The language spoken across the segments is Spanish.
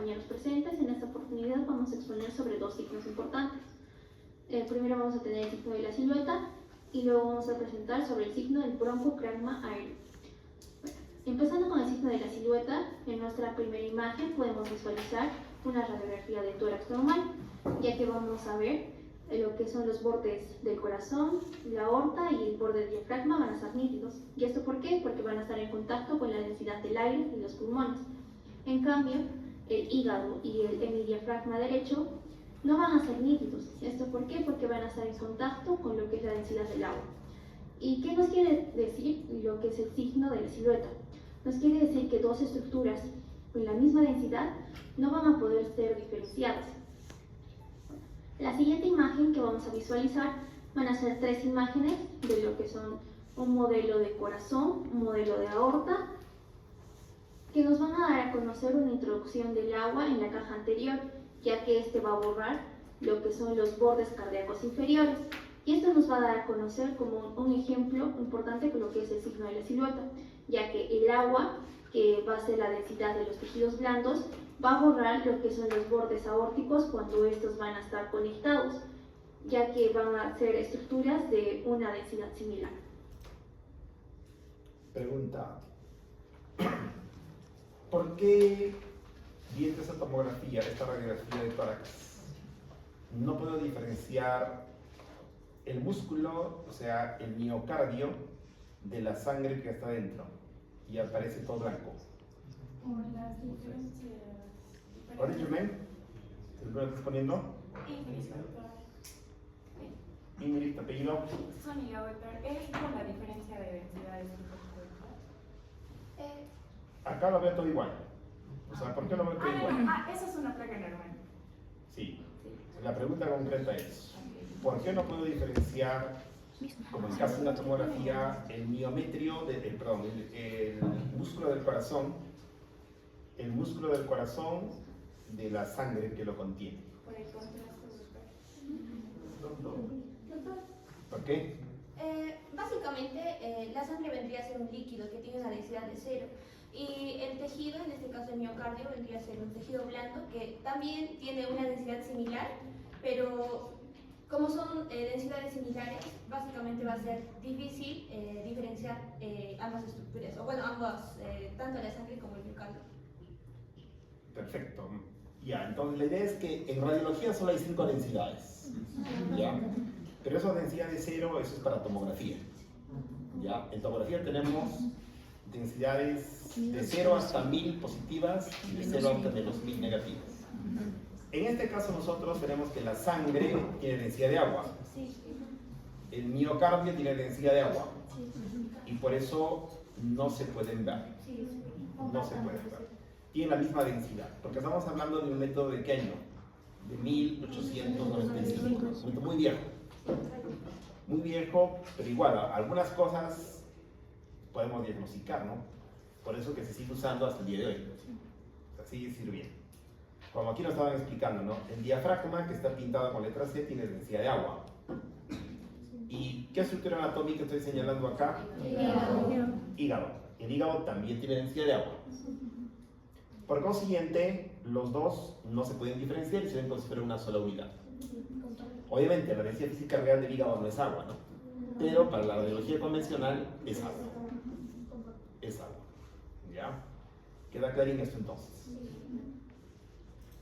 compañeros presentes. En esta oportunidad vamos a exponer sobre dos signos importantes. Primero vamos a tener el signo de la silueta y luego vamos a presentar sobre el signo del broncocragma aéreo. Bueno, empezando con el signo de la silueta, en nuestra primera imagen podemos visualizar una radiografía de tórax normal, ya que vamos a ver lo que son los bordes del corazón, la aorta y el borde del diafragma van a estar nítidos. ¿Y esto por qué? Porque van a estar en contacto con la densidad del aire y los pulmones. En cambio, el hígado y el hemidiafragma derecho no van a ser nítidos. ¿Esto por qué? Porque van a estar en contacto con lo que es la densidad del agua. ¿Y qué nos quiere decir lo que es el signo de la silueta? Nos quiere decir que dos estructuras con la misma densidad no van a poder ser diferenciadas. La siguiente imagen que vamos a visualizar van a ser tres imágenes de lo que son un modelo de corazón, un modelo de aorta, que nos van a dar a conocer una introducción del agua en la caja anterior, ya que este va a borrar lo que son los bordes cardíacos inferiores. Y esto nos va a dar a conocer como un ejemplo importante con lo que es el signo de la silueta, ya que el agua, que va a ser la densidad de los tejidos blandos, va a borrar lo que son los bordes aórticos cuando estos van a estar conectados, ya que van a ser estructuras de una densidad similar. Pregunta: ¿por qué viendo esta tomografía, esta radiografía de tórax, no puedo diferenciar el músculo, o sea, el miocardio, de la sangre que está dentro y aparece todo blanco? Por las diferencias. ¿Cuál es Germain? ¿Lo estás poniendo? Ingrid, apellido. Sonia Weber, es por la diferencia de densidades. Acá lo veo todo igual. O sea, ¿por qué lo veo todo igual? Esa es una placa normal. Sí. La pregunta concreta es: ¿por qué no puedo diferenciar, como en caso de una tomografía, el miometrio, el músculo del corazón, de la sangre que lo contiene? Por el contraste. ¿Por qué? Básicamente, la sangre vendría a ser un líquido que tiene una densidad de 0 y el tejido, en este caso el miocardio, vendría a ser un tejido blando que también tiene una densidad similar, pero como son densidades similares, básicamente va a ser difícil diferenciar ambas estructuras, o bueno, ambas, tanto la sangre como el miocardio. Perfecto. Ya, entonces la idea es que en radiología solo hay 5 densidades. ¿Ya? Pero esa densidad de 0, eso es para tomografía. ¿Ya? En tomografía tenemos densidades de 0 hasta 1000 positivas y de 0 hasta menos 1000 negativas. En este caso nosotros tenemos que la sangre tiene densidad de agua, el miocardio tiene densidad de agua y por eso no se pueden ver. No se pueden ver. Tienen la misma densidad, porque estamos hablando de un método de qué año? De 1895, un método muy viejo. Muy viejo, pero igual, algunas cosas podemos diagnosticar, ¿no? Por eso que se sigue usando hasta el día de hoy. O sea, sigue sirviendo. Como aquí nos estaban explicando, ¿no? El diafragma, que está pintado con letra C, tiene densidad de agua. ¿Y qué estructura anatómica estoy señalando acá? Hígado. El hígado también tiene densidad de agua. Por consiguiente, los dos no se pueden diferenciar y se ven como si fuera una sola unidad. Obviamente, la densidad física real del hígado no es agua, ¿no? Pero para la radiología convencional es agua. Es agua. ¿Ya? ¿Queda claro en esto entonces?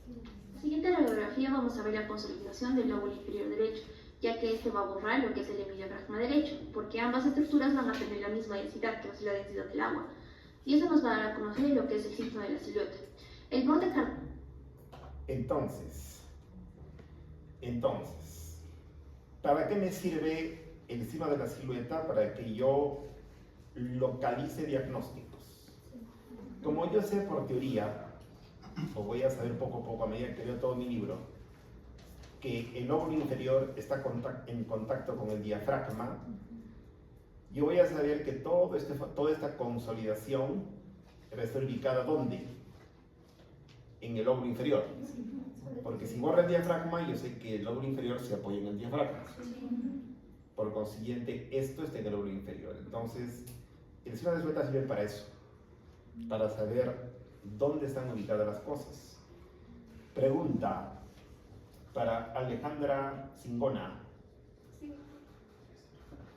En la siguiente radiografía vamos a ver la consolidación del lóbulo inferior derecho, ya que este va a borrar lo que es el hemidiafragma derecho, porque ambas estructuras van a tener la misma densidad, que va a ser la densidad del agua. Y eso nos va a dar a conocer lo que es el signo de la silueta. El borde cardíaco. Entonces, ¿para qué me sirve el signo de la silueta? Para que yo localice diagnósticos. Como yo sé por teoría, o voy a saber poco a poco a medida que leo todo mi libro, que el lóbulo inferior está en contacto con el diafragma, yo voy a saber que toda esta consolidación va a estar ubicada ¿dónde? En el lóbulo inferior. Porque si borra el diafragma, yo sé que el lóbulo inferior se apoya en el diafragma. Por consiguiente, esto está en el lóbulo inferior. Entonces, el signo de silueta sirve para eso, para saber dónde están ubicadas las cosas. Pregunta para Alejandra Singona. Sí.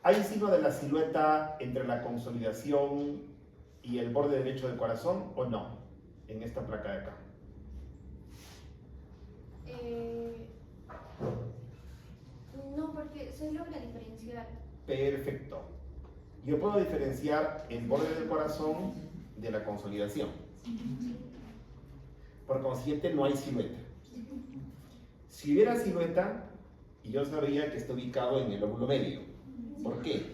¿Hay signo de la silueta entre la consolidación y el borde derecho del corazón o no? En esta placa de acá. No, porque se logra diferenciar. Perfecto. Yo puedo diferenciar el borde del corazón de la consolidación. Por consiguiente, no hay silueta. Si hubiera silueta, yo sabría que está ubicado en el lóbulo medio. ¿Por qué?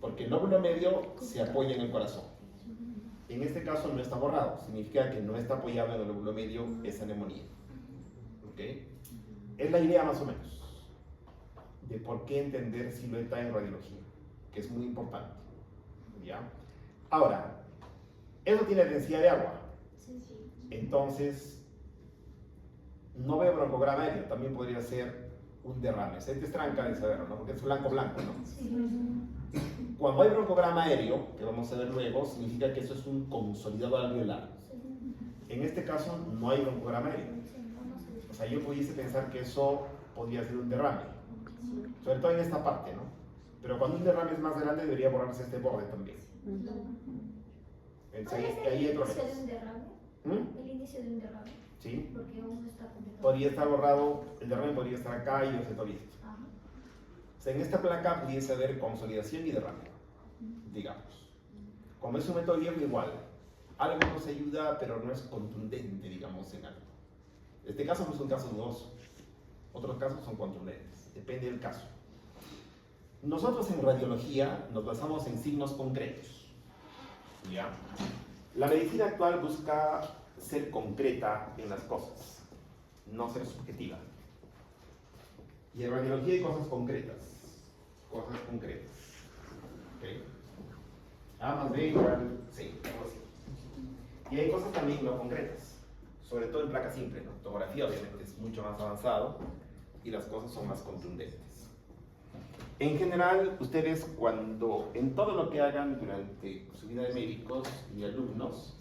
Porque el lóbulo medio se apoya en el corazón. En este caso no está borrado, significa que no está apoyado en el lóbulo medio esa neumonía. ¿Ok? Es la idea más o menos de por qué entender silueta en radiología, que es muy importante. ¿Ya? Ahora, eso tiene densidad de agua. Entonces, no veo broncograma aéreo, también podría ser un derrame. Este es tranca de saberlo, ¿no? Porque es blanco, ¿no? Cuando hay broncograma aéreo, que vamos a ver luego, significa que eso es un consolidado alveolar. En este caso, no hay broncograma aéreo. O sea, yo pudiese pensar que eso podría ser un derrame, sobre todo en esta parte, ¿no? Pero cuando un derrame es más grande, debería borrarse este borde también. Entonces, ahí hay problemas. ¿El inicio de un derrame? ¿El inicio de un derrame? ¿Sí? Porque aún no está completado. Podría estar borrado, el derrame podría estar acá y el visto. Ajá. O sea, en esta placa pudiese haber consolidación y derrame, digamos. Como es un método viejo, igual. Algo nos ayuda, pero no es contundente, digamos, en algo. Este caso no es un caso dudoso. Otros casos son contundentes. Depende del caso. Nosotros en radiología nos basamos en signos concretos. ¿Ya? La medicina actual busca ser concreta en las cosas, no ser subjetiva. Y en radiología hay cosas concretas. Cosas concretas. ¿Ok? A más B igual C, algo así. Y hay cosas también no concretas, sobre todo en placa simple, ¿no? Tomografía obviamente es mucho más avanzado y las cosas son más contundentes. En general, ustedes cuando, en todo lo que hagan durante su vida de médicos y alumnos,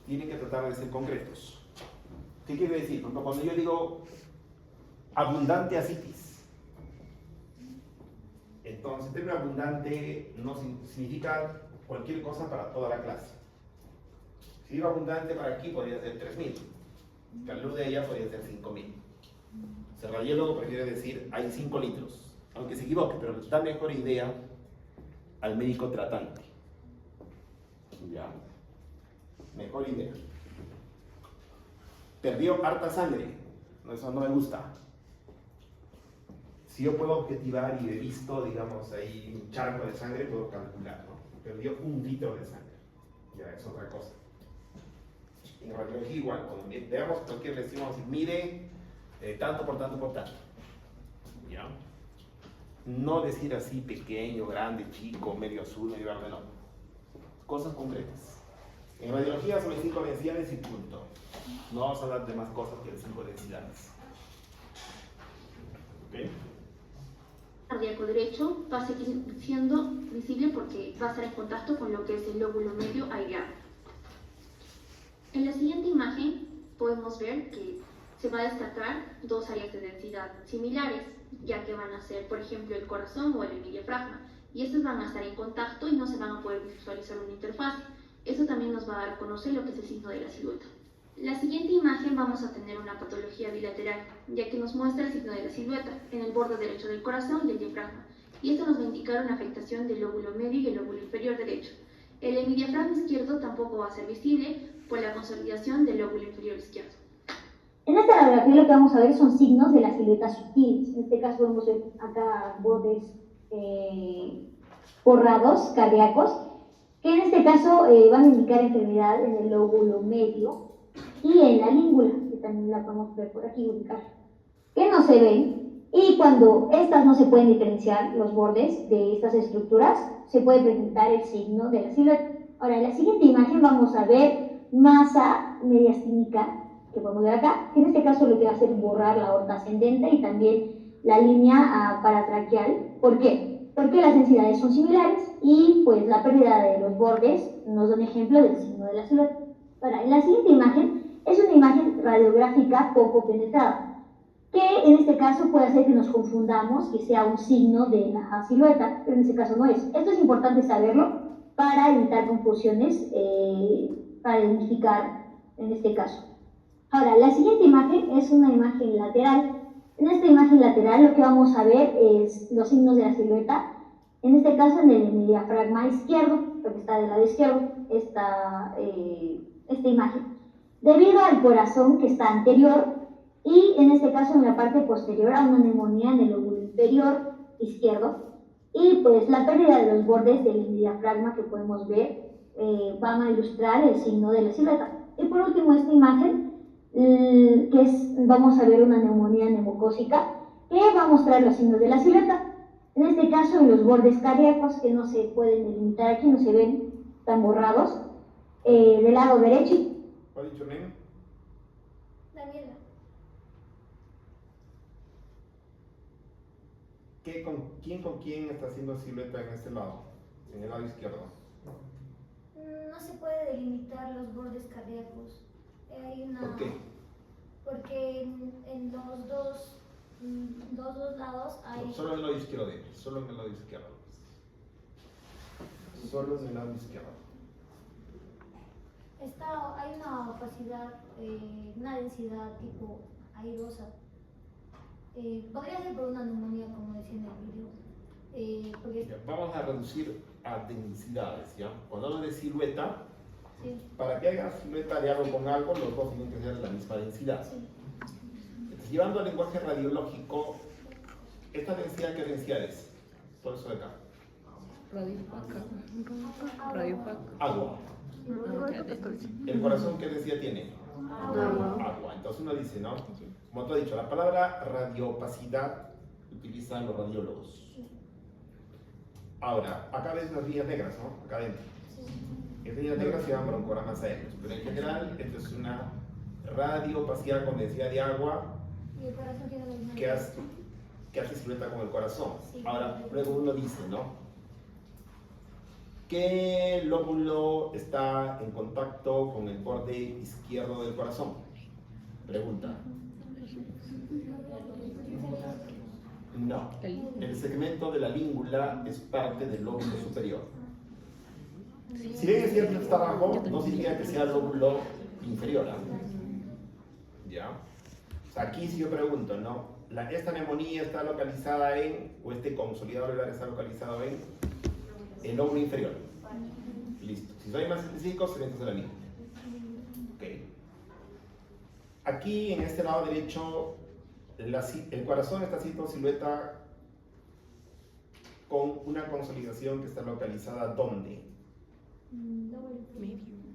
tienen que tratar de ser concretos. ¿Qué quiere decir? Por ejemplo, cuando yo digo abundante ascitis, entonces el término abundante no significa cualquier cosa para toda la clase. Si digo abundante para aquí, podría ser 3.000. Calor de ella podría ser 5.000. El radiólogo prefiere decir hay 5 litros. Aunque se equivoque, pero da mejor idea al médico tratante. ¿Ya? Mejor idea. Perdió harta sangre. Eso no me gusta. Si yo puedo objetivar y he visto, digamos, ahí un charco de sangre, puedo calcular, ¿no? Perdió 1 litro de sangre. Ya es otra cosa. En radiología igual, cuando veamos cualquier lesión, mide tanto por tanto por tanto. ¿Ya? No decir así pequeño, grande, chico, medio azul, medio verde, no. Cosas concretas. En radiología son 5 densidades y punto. No vamos a hablar de más cosas que de 5 densidades. ¿Ok? Cardíaco derecho va a seguir siendo visible porque va a estar en contacto con lo que es el lóbulo medio aireado. En la siguiente imagen podemos ver que se va a destacar 2 áreas de densidad similares, ya que van a ser, por ejemplo, el corazón o el hemidiafragma, y estos van a estar en contacto y no se van a poder visualizar una interfase. Eso también nos va a dar a conocer lo que es el signo de la silueta. La siguiente imagen vamos a tener una patología bilateral, ya que nos muestra el signo de la silueta en el borde derecho del corazón y el diafragma, y esto nos va a indicar una afectación del lóbulo medio y el lóbulo inferior derecho. El hemidiafragma izquierdo tampoco va a ser visible por la consolidación del lóbulo inferior izquierdo. En esta radiografía lo que vamos a ver son signos de la silueta sutil. En este caso vamos a ver acá bordes borrados, cardíacos, que en este caso van a indicar enfermedad en el lóbulo medio y en la língula, que también la podemos ver por aquí, ubicar, que no se ven, y cuando estas no se pueden diferenciar, los bordes de estas estructuras, se puede presentar el signo de la silueta. Ahora, en la siguiente imagen vamos a ver masa mediastínica, que podemos ver acá, que en este caso lo que va a hacer es borrar la aorta ascendente y también la línea paratraqueal. ¿Por qué? Porque las densidades son similares y pues la pérdida de los bordes nos da un ejemplo del signo de la silueta. Ahora, en la siguiente imagen es una imagen radiográfica poco penetrada, que en este caso puede hacer que nos confundamos, que sea un signo de la silueta, pero en este caso no es. Esto es importante saberlo para evitar confusiones, para identificar en este caso. Ahora, la siguiente imagen es una imagen lateral. En esta imagen lateral lo que vamos a ver es los signos de la silueta, en este caso en el diafragma izquierdo, porque está del lado izquierdo, esta imagen. Debido al corazón que está anterior y en este caso en la parte posterior a una neumonía en el lóbulo inferior izquierdo, y pues la pérdida de los bordes del diafragma que podemos ver van a ilustrar el signo de la silueta. Y por último esta imagen, vamos a ver una neumonía neumocócica que va a mostrar los signos de la silueta. En este caso en los bordes cardíacos que no se pueden delimitar aquí, no se ven tan borrados, del lado derecho. ¿Cuál es tu nombre? Daniela. ¿Quién con quién está haciendo silueta en este lado? En el lado izquierdo. No se puede delimitar los bordes cardíacos. Hay una... ¿Por qué? Porque en los dos lados hay... Solo en el lado izquierdo de él, solo en el lado izquierdo. Solo en el lado izquierdo. hay una opacidad, una densidad tipo airosa. Podría ser por una neumonía, como decía en el video. Porque... Ya, vamos a reducir a densidades, ¿ya? Cuando hablo de silueta, Sí. para que haya silueta de algo con algo, los dos tienen que ser de la misma densidad. Sí. Entonces, llevando al lenguaje radiológico, ¿esta densidad qué densidad es? Todo eso de acá. Agua. ¿El corazón qué densidad tiene? Agua. Entonces uno dice, ¿no? Como tú has dicho, la palabra radiopacidad utilizan los radiólogos. Ahora, acá ves unas líneas negras, ¿no? Acá adentro. Estas líneas negras se llaman broncogramas aéreos, pero en general esto es una radiopacidad con densidad de agua Y el corazón tiene la misma que hace silueta con el corazón. Sí. Ahora, luego uno dice, ¿no? ¿Qué lóbulo está en contacto con el borde izquierdo del corazón? Pregunta. No. El segmento de la língula es parte del lóbulo superior. Si bien es cierto que está abajo, no significa que sea el lóbulo inferior. ¿Ya? O sea, aquí si yo pregunto, ¿no? ¿Esta neumonía está localizada en, o este consolidador alveolar está localizado en el lóbulo inferior? Listo. Si soy más específico, segmentos de la língula. Ok. Aquí, en este lado derecho, el corazón está haciendo silueta con una consolidación que está localizada ¿dónde?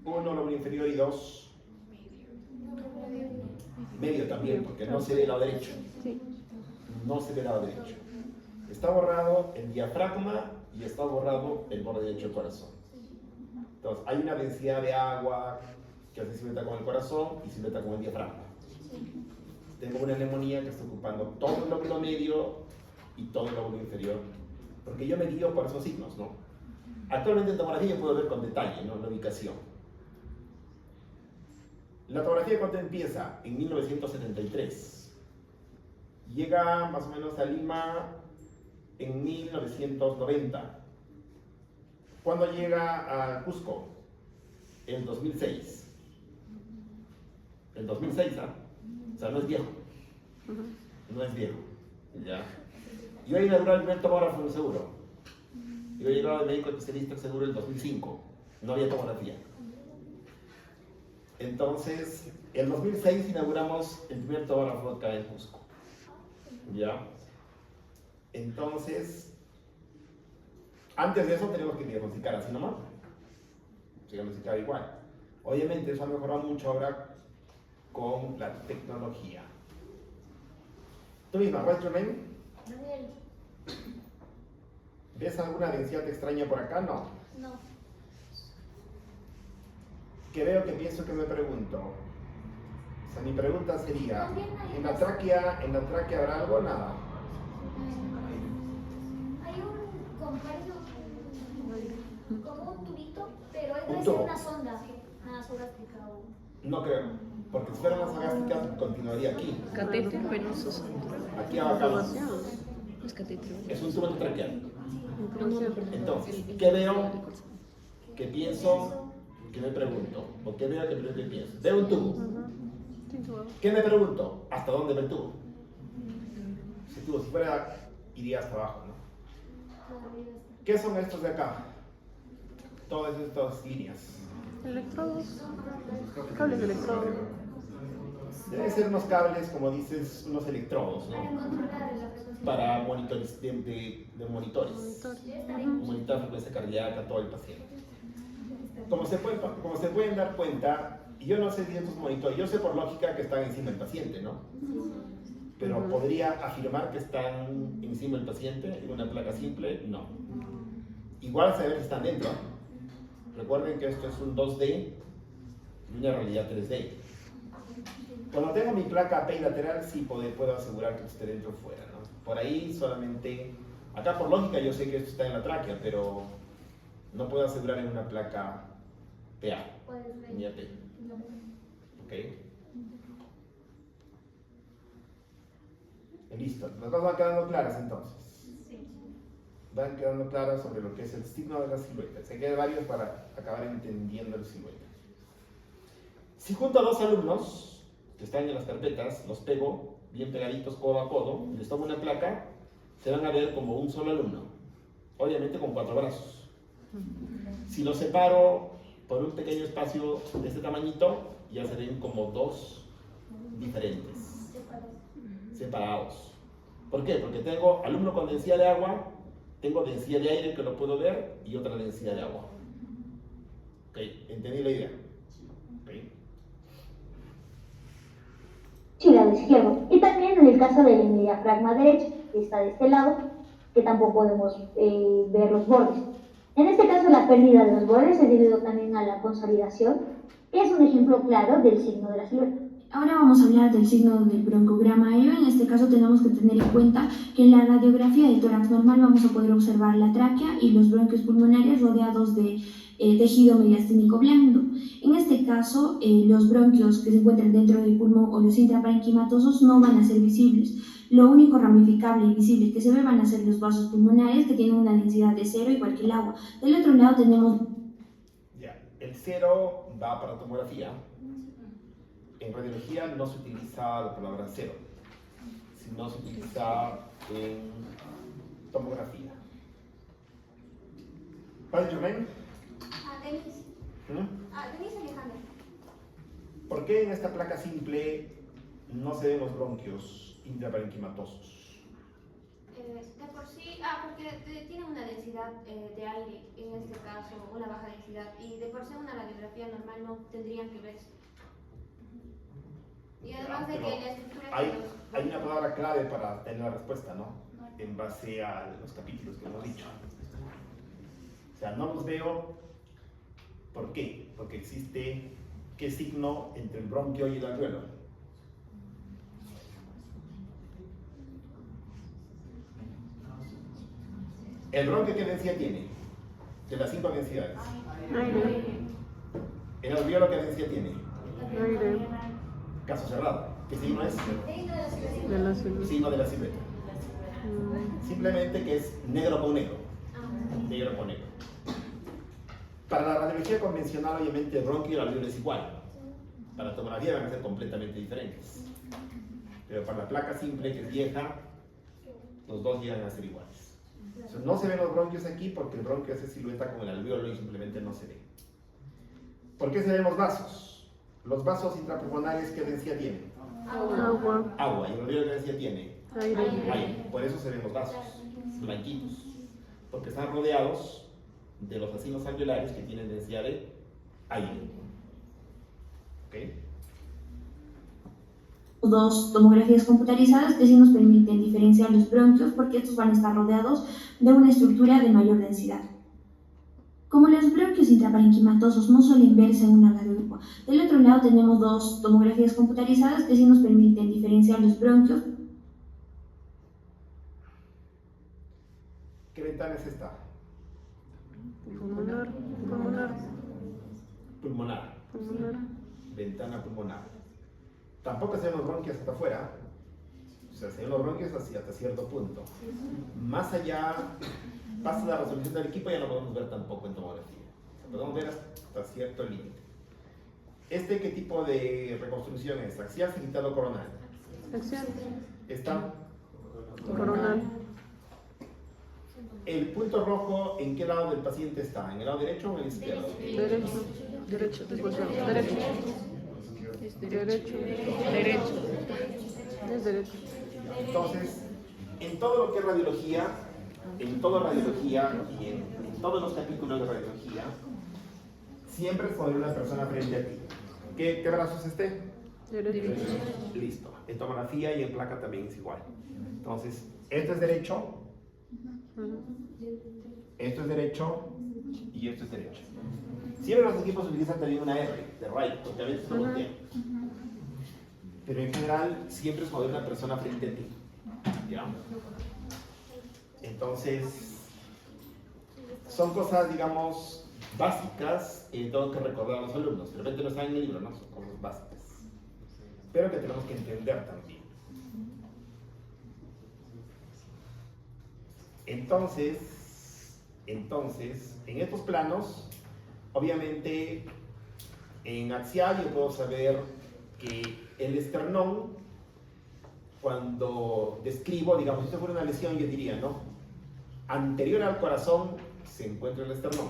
Uno, lóbulo inferior, y dos, medio también, porque no se ve el lado derecho. No se ve el lado derecho. Está borrado el diafragma y está borrado el borde derecho del corazón. Entonces, hay una densidad de agua que hace silueta con el corazón y silueta con el diafragma. Tengo una neumonía que está ocupando todo el lóbulo medio y todo el lóbulo inferior, porque yo me guío por esos signos, ¿no? Actualmente en tomografía yo puedo ver con detalle, ¿no?, la ubicación. La tomografía, ¿cuándo empieza? En 1973. Llega más o menos a Lima en 1990. ¿Cuándo llega a Cusco? En 2006. El 2006, ¿ah? O sea, no es viejo. No es viejo. ¿Ya? Yo he inaugurado el primer tomógrafo en Seguro. Yo he llegado de médico especialista en Seguro en el 2005. No había tomografía. Entonces, en 2006 inauguramos el primer tomógrafo acá en Cusco. ¿Ya? Entonces, antes de eso tenemos que diagnosticar así nomás. Se diagnosticaba igual. Obviamente eso ha mejorado mucho ahora con la tecnología. Tú misma, ¿cuál es tu nombre? Daniel, ¿Ves alguna densidad extraña por acá? No. no. Que veo, que pienso, que me pregunto. O sea, mi pregunta sería, ¿en la tráquea habrá algo o nada? Hay un comparto, como un tubito, pero Un debe ser tubo. una sonda gástrica o... No creo. Porque si fueran las gástricas, continuaría aquí. Catéter venoso central. Aquí abajo. Es catéter. Es un tubo traqueal. Entonces, Entonces, ¿qué veo? ¿Qué pienso? ¿Qué me pregunto? ¿O qué veo? ¿Qué pienso? Veo un tubo. ¿Qué me pregunto? ¿Hasta dónde ve el tubo? Si el tubo si fuera, iría hasta abajo, ¿no? ¿Qué son estos de acá? Todas estas líneas. electrodos. Cables de electrodo. Deben ser unos cables, como dices, unos electrodos, ¿no? Para monitores, de monitores. Monitor frecuencia cardíaca, todo el paciente. Como se pueden dar cuenta, yo no sé si estos monitores, yo sé por lógica que están encima del paciente, ¿no? Pero podría afirmar que están encima del paciente en una placa simple, no. Igual saber que están dentro. Recuerden que esto es un 2D y una realidad 3D. Cuando tengo mi placa PEI lateral, sí puedo asegurar que esté dentro o fuera, ¿no? Por ahí solamente, acá por lógica yo sé que esto está en la tráquea, pero no puedo asegurar en una placa PA, ni AP. ¿Ok? Listo, las cosas van quedando claras entonces. Van quedando claras sobre lo que es el signo de la silueta. Se quedan varios para acabar entendiendo la silueta. Si junto a dos alumnos que están en las carpetas, los pego bien pegaditos codo a codo, y les tomo una placa, se van a ver como un solo alumno, obviamente con 4 brazos. Si los separo por un pequeño espacio de este tamañito, ya se ven como 2 diferentes, separados. ¿Por qué? Porque tengo alumno con densidad de agua, tengo densidad de aire que lo puedo ver y otra densidad de agua. ¿Ok? ¿Entendí la idea? ¿Ok? Y lado izquierdo. Y también en el caso de la diafragma derecha, que está de este lado, que tampoco podemos ver los bordes. En este caso, la pérdida de los bordes es debido también a la consolidación, que es un ejemplo claro del signo de la silueta. Ahora vamos a hablar del signo del broncograma aéreo. En este caso tenemos que tener en cuenta que en la radiografía del tórax normal vamos a poder observar la tráquea y los bronquios pulmonares rodeados de tejido mediastínico blando. En este caso, los bronquios que se encuentran dentro del pulmón o los intraparenquimatosos no van a ser visibles. Lo único ramificable y visible que se ve van a ser los vasos pulmonares, que tienen una densidad de 0 igual que el agua. Del otro lado tenemos... Ya, el 0 va para tomografía. En radiología no se utiliza la palabra 0, sino se utiliza en tomografía. ¿Padre Germain? Denise. Denise Alejandra. ¿Por qué en esta placa simple no se ven los bronquios intraparenquimatosos? De por sí, porque tiene una densidad de aire, en este caso una baja densidad, y de por sí una radiografía normal no tendrían que verse. Y además de que la estructura... Hay una palabra clave para tener la respuesta, ¿no? En base a los capítulos que hemos dicho. O sea, no los veo. ¿Por qué? Porque existe ¿qué signo entre el bronquio y el alveolo? ¿El bronquio qué densidad tiene? De las 5 densidades. Aire. ¿El alveolo qué densidad tiene? Aire. Caso cerrado. ¿Qué signo es? De la silueta. Signo de la silueta. Simplemente que es negro con negro. Negro con negro. Para la radiología convencional, obviamente, el bronquio y el alveolo es igual. Para la tomografía van a ser completamente diferentes. Pero para la placa simple, que es vieja, los dos llegan a ser iguales. Entonces, no se ven los bronquios aquí porque el bronquio hace silueta con el alveolo y simplemente no se ve. ¿Por qué se ven los vasos? Los vasos intrapulmonares, ¿qué densidad tienen? Agua. Agua. ¿Y el alveolo qué densidad tiene? Aire. Aire. Por eso se ven los vasos blanquitos. Porque están rodeados de los vacinos alveolares que tienen densidad de aire. ¿Ok? Dos tomografías computarizadas que sí nos permiten diferenciar los bronquios porque estos van a estar rodeados de una estructura de mayor densidad. Como los bronquios intraparenquimatosos no suelen verse en una radiografía, del otro lado tenemos dos tomografías computarizadas que sí nos permiten diferenciar los bronquios. ¿Qué ventana es esta? Pulmonar. Pulmonar. Pulmonar. Ventana pulmonar. Tampoco se ven los bronquios hasta afuera. O sea, se ven los bronquios hasta cierto punto. Más allá, pasa la resolución del equipo, ya no podemos ver tampoco en tomografía. O sea, podemos ver hasta cierto límite. ¿Qué tipo de reconstrucción es? ¿Axial, sagital o coronal? Axial. ¿Está? Coronal. ¿El punto rojo en qué lado del paciente está? ¿En el lado derecho o en el izquierdo? Derecho. Derecho. Disculpa. Derecho. Derecho. Derecho. Es derecho. Entonces, en todo lo que es radiología, en toda radiología y en todos los capítulos de radiología, siempre es poner una persona frente a ti. ¿Qué brazos esté? Derecho. Listo. En tomografía y en placa también es igual. Entonces, esto es derecho, esto es derecho y esto es derecho. Siempre los equipos utilizan también una R de right, porque a veces no voltean. Pero en general siempre es poner una persona frente a ti. ¿Ya? Entonces, son cosas, digamos, básicas que tengo que recordar a los alumnos. De repente no están en el libro, ¿no? Son cosas básicas. Pero que tenemos que entender también. Entonces, en estos planos, obviamente, en axial yo puedo saber que el esternón, cuando describo, digamos, si esto fuera una lesión, yo diría, ¿no? Anterior al corazón se encuentra el esternón.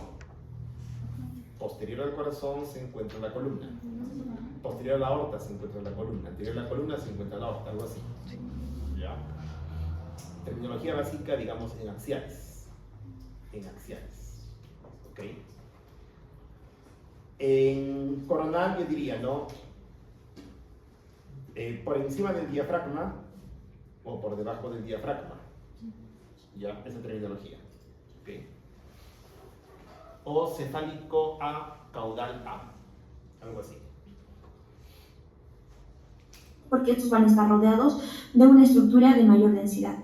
Posterior al corazón se encuentra la columna. Posterior a la aorta se encuentra la columna. Anterior a la columna se encuentra la aorta, algo así. ¿Ya? Terminología básica, digamos, en axiales. En axiales. ¿Ok? En coronal yo diría, ¿no? Por encima del diafragma o por debajo del diafragma. ¿Ya? Esa terminología. ¿Ok? O cefálico A, caudal A. Algo así. Porque estos van a estar rodeados de una estructura de mayor densidad.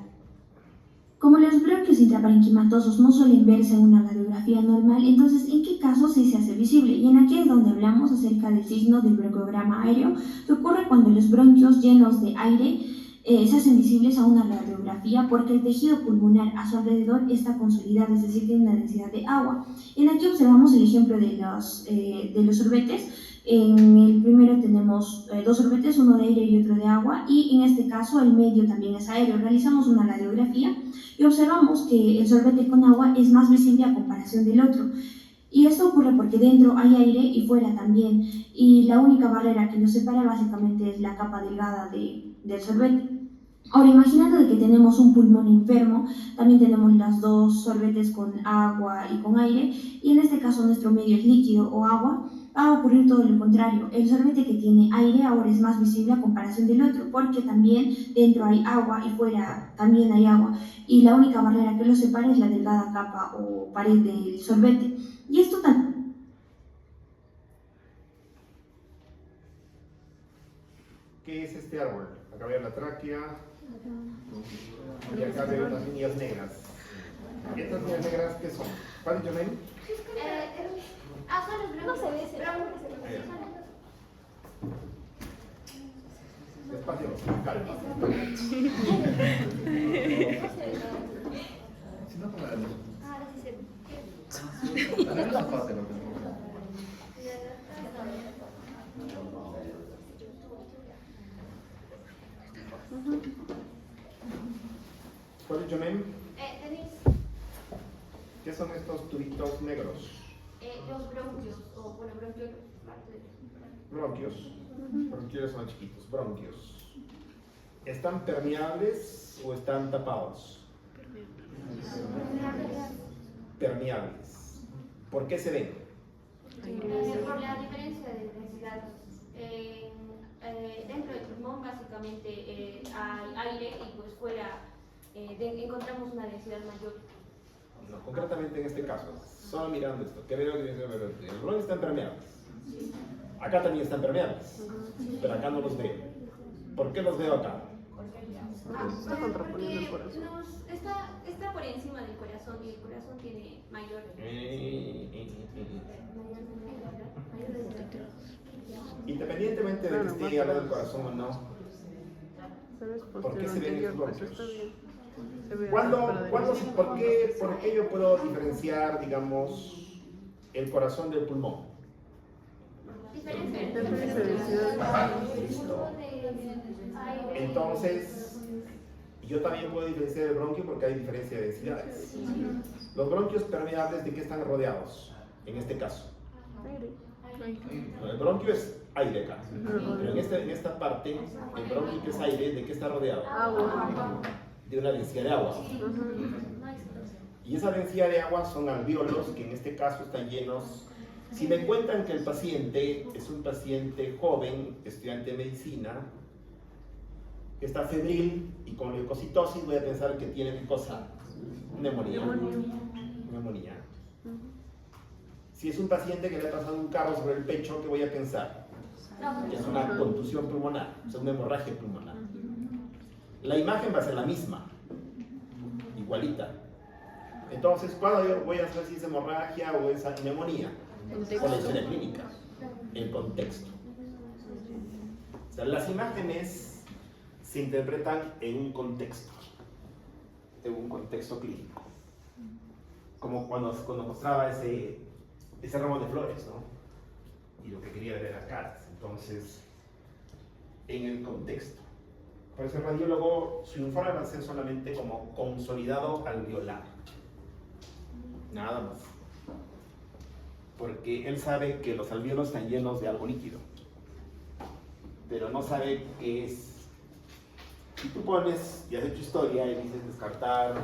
Como los bronquios intraparenquimatosos no suelen verse en una radiografía normal, entonces, ¿en qué caso sí se hace visible? Y en aquí es donde hablamos acerca del signo del broncograma aéreo, que ocurre cuando los bronquios llenos de aire se hacen visibles a una radiografía porque el tejido pulmonar a su alrededor está consolidado, es decir, tiene una densidad de agua. En aquí observamos el ejemplo de los sorbetes. En el primero tenemos dos sorbetes, uno de aire y otro de agua, y en este caso el medio también es aéreo. Realizamos una radiografía y observamos que el sorbete con agua es más visible a comparación del otro. Y esto ocurre porque dentro hay aire y fuera también, y la única barrera que nos separa básicamente es la capa delgada del sorbete. Ahora, imaginando de que tenemos un pulmón enfermo, también tenemos las dos sorbetes con agua y con aire, y en este caso nuestro medio es líquido o agua, va a ocurrir todo lo contrario. El sorbete que tiene aire ahora es más visible a comparación del otro, porque también dentro hay agua y fuera también hay agua, y la única barrera que lo separa es la delgada capa o pared del sorbete. Y esto también... ¿Qué es este árbol? Acá veo la tráquea y acá veo unas líneas negras. ¿Estas líneas negras qué son? ¿Cuál es, Jomen? Son los bronquios. No se ve ese. Despacio, calma. Si no, para la luz. Ahora sí se ve. ¿Cuál es, Jomen? Tenéis ¿Qué son estos tubitos negros? los bronquios, o bueno, bronquios, parte de... Bronquios. Bronquios son chiquitos, bronquios. ¿Están permeables o están tapados? Permeables. ¿Por qué se ven? Por la diferencia de densidad. Dentro del pulmón básicamente hay aire y pues fuera encontramos una densidad mayor. No, concretamente en este caso, solo mirando esto, ¿qué veo? Los bronquios están permeables. Acá también están permeables, pero acá no los veo. ¿Por qué los veo acá? Está contraponiendo el Porque corazón. está por encima del corazón y el corazón tiene mayor densidad. Independientemente de que Claro, esté más al lado o del menos. corazón o no, ¿Sabes? ¿por qué Posterior se ven anterior, estos pues bronquios? está bien. Se ve ¿Cuándo, para la cuándo, derecha. por qué yo puedo diferenciar, digamos, el corazón del pulmón? Diferente. Diferencia de densidad. Listo. Entonces, yo también puedo diferenciar el bronquio porque hay diferencia de densidades. Los bronquios permeables, ¿de qué están rodeados? En este caso. Aire. Ahí. No, el bronquio es aire acá. Pero en esta parte, el bronquio que es aire, ¿de qué está rodeado? Agua. De una densidad de agua. Y esa densidad de agua son alvéolos que en este caso están llenos. Si me cuentan que el paciente es un paciente joven, estudiante de medicina, que está febril y con leucocitosis, voy a pensar que tiene ¿qué cosa? Neumonía. Neumonía. Si es un paciente que le ha pasado un carro sobre el pecho, ¿qué voy a pensar? Es una contusión pulmonar, es una hemorragia pulmonar. La imagen va a ser la misma, igualita. Entonces, ¿cuándo yo voy a saber si es hemorragia o es neumonía? O la historia clínica, el contexto. O sea, las imágenes se interpretan en un contexto clínico. Como cuando mostraba ese ramo de flores, ¿no? Y lo que quería ver era caras. Entonces, en el contexto. Por eso el radiólogo, su informe va a ser solamente como consolidado alveolar. Nada más. Porque él sabe que los alvéolos están llenos de algo líquido. Pero no sabe qué es. Si tú pones, y has hecho historia y dices descartar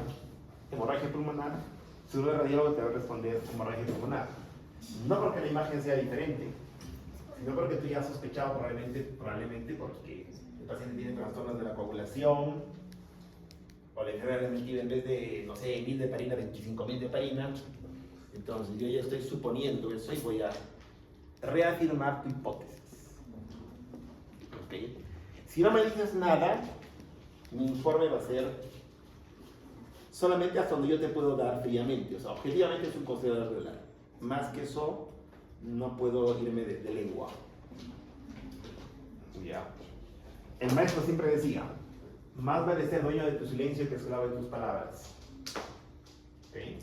hemorragia pulmonar, seguro el radiólogo te va a responder hemorragia pulmonar. No porque la imagen sea diferente, sino porque tú ya has sospechado probablemente porque el paciente tiene trastornos de la coagulación, o la enfermedad administrativa en vez de, no sé, 1000 de heparina, 25.000 de heparina. Entonces yo ya estoy suponiendo eso y voy a reafirmar tu hipótesis. ¿Okay? Si no me dices nada, mi informe va a ser solamente hasta donde yo te puedo dar fríamente. O sea, objetivamente es un considerado alveolar. Más que eso, no puedo irme de lengua. Ya. El maestro siempre decía, más vale ser dueño de tu silencio que esclavo de tus palabras. ¿Okay?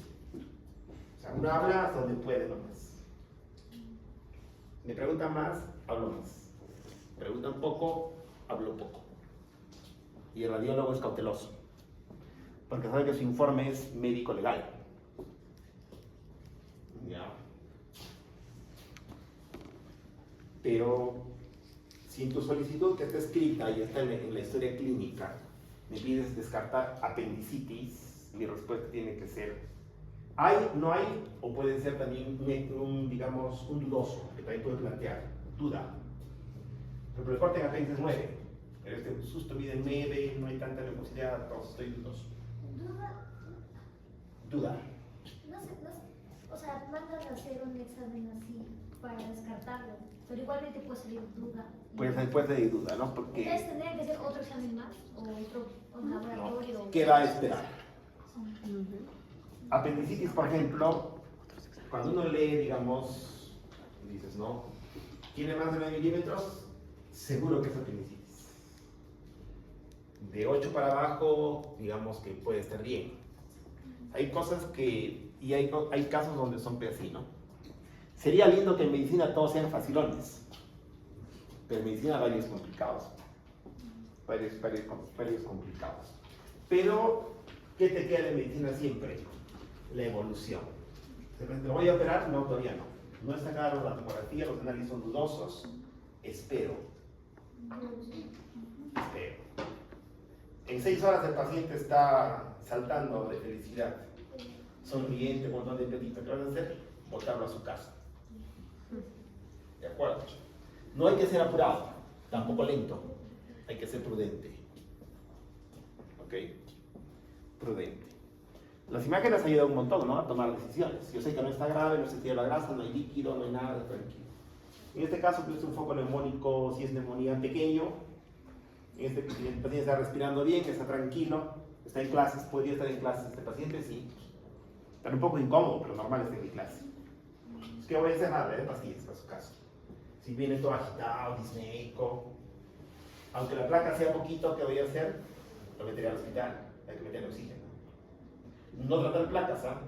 O sea, uno habla hasta donde puede nomás. Me pregunta más, hablo más. Me pregunta un poco, hablo poco. Y el radiólogo es cauteloso, porque sabe que su informe es médico legal. Ya. Pero si en tu solicitud que está escrita y está en la historia clínica me pides descartar apendicitis, mi respuesta tiene que ser ¿hay, no hay? O puede ser también digamos, un dudoso, que también puede plantear, duda. Pero el corte en apéndice es 9, pero este susto mide 9, no hay tanta leucosidad, entonces estoy dudoso. Duda. No sé, o sea, mandan a hacer un examen así para descartarlo, pero igualmente puede salir duda. Pues después de duda, ¿no? Porque Entonces tendría que ser otro examen más o otro laboratorio. no, ¿qué va a esperar? Apendicitis, por ejemplo, cuando uno lee, digamos, dices, ¿no? ¿Tiene más de 9 milímetros? Seguro que es apendicitis. De 8 para abajo, digamos que puede estar bien. Hay cosas que, y hay casos donde son así, ¿no? Sería lindo que en medicina todos sean facilones, pero en medicina hay varios complicados. Varios complicados. Pero, ¿qué te queda de medicina siempre? La evolución. ¿Te lo voy a operar? No, todavía no. No está claro la tomografía, los análisis son dudosos. Espero. En 6 horas el paciente está saltando de felicidad, sonriente, con un montón de apetito. ¿Qué vas a hacer? Botarlo a su casa. ¿De acuerdo? No hay que ser apurado, tampoco lento. Hay que ser prudente. ¿Ok? Prudente. Las imágenes ayudan un montón, ¿no? A tomar decisiones. Yo sé que no está grave, no se tira la grasa, no hay líquido, no hay nada, tranquilo. En este caso, pues, es un foco neumónico, si es neumonía pequeño. En este el paciente está respirando bien, está tranquilo, está en clases, podría estar en clases este paciente, sí. Está un poco incómodo, pero normal está en mi clase. Es que voy a hacer nada, pastillas para su caso. Si viene todo agitado, disneico, aunque la placa sea poquito, ¿qué voy a hacer? Lo meteré al hospital, hay que meterle oxígeno. No tratar placas, ¿ah?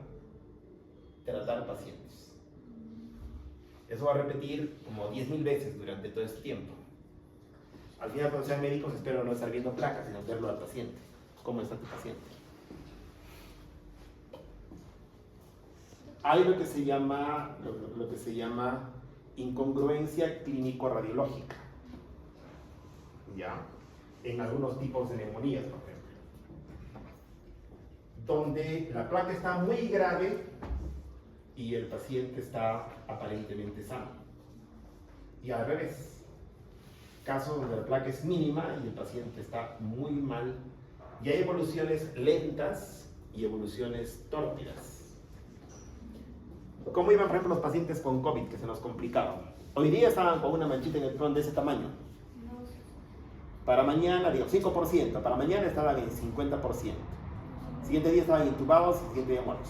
Tratar pacientes. Eso va a repetir como 10.000 veces durante todo este tiempo. Al final, cuando sean médicos, espero no estar viendo placas, sino verlo al paciente. ¿Cómo está tu paciente? Hay lo que se llama incongruencia clínico-radiológica, ¿ya? En algunos tipos de neumonías, por ejemplo, donde la placa está muy grave y el paciente está aparentemente sano. Y al revés, casos donde la placa es mínima y el paciente está muy mal, y hay evoluciones lentas y evoluciones tórpidas. ¿Cómo iban, por ejemplo, los pacientes con COVID que se nos complicaban? Hoy día estaban con una manchita en el front de ese tamaño. Para mañana, digo, 5%, para mañana estaban en 50%. Siguiente día estaban intubados y siguiente día muertos.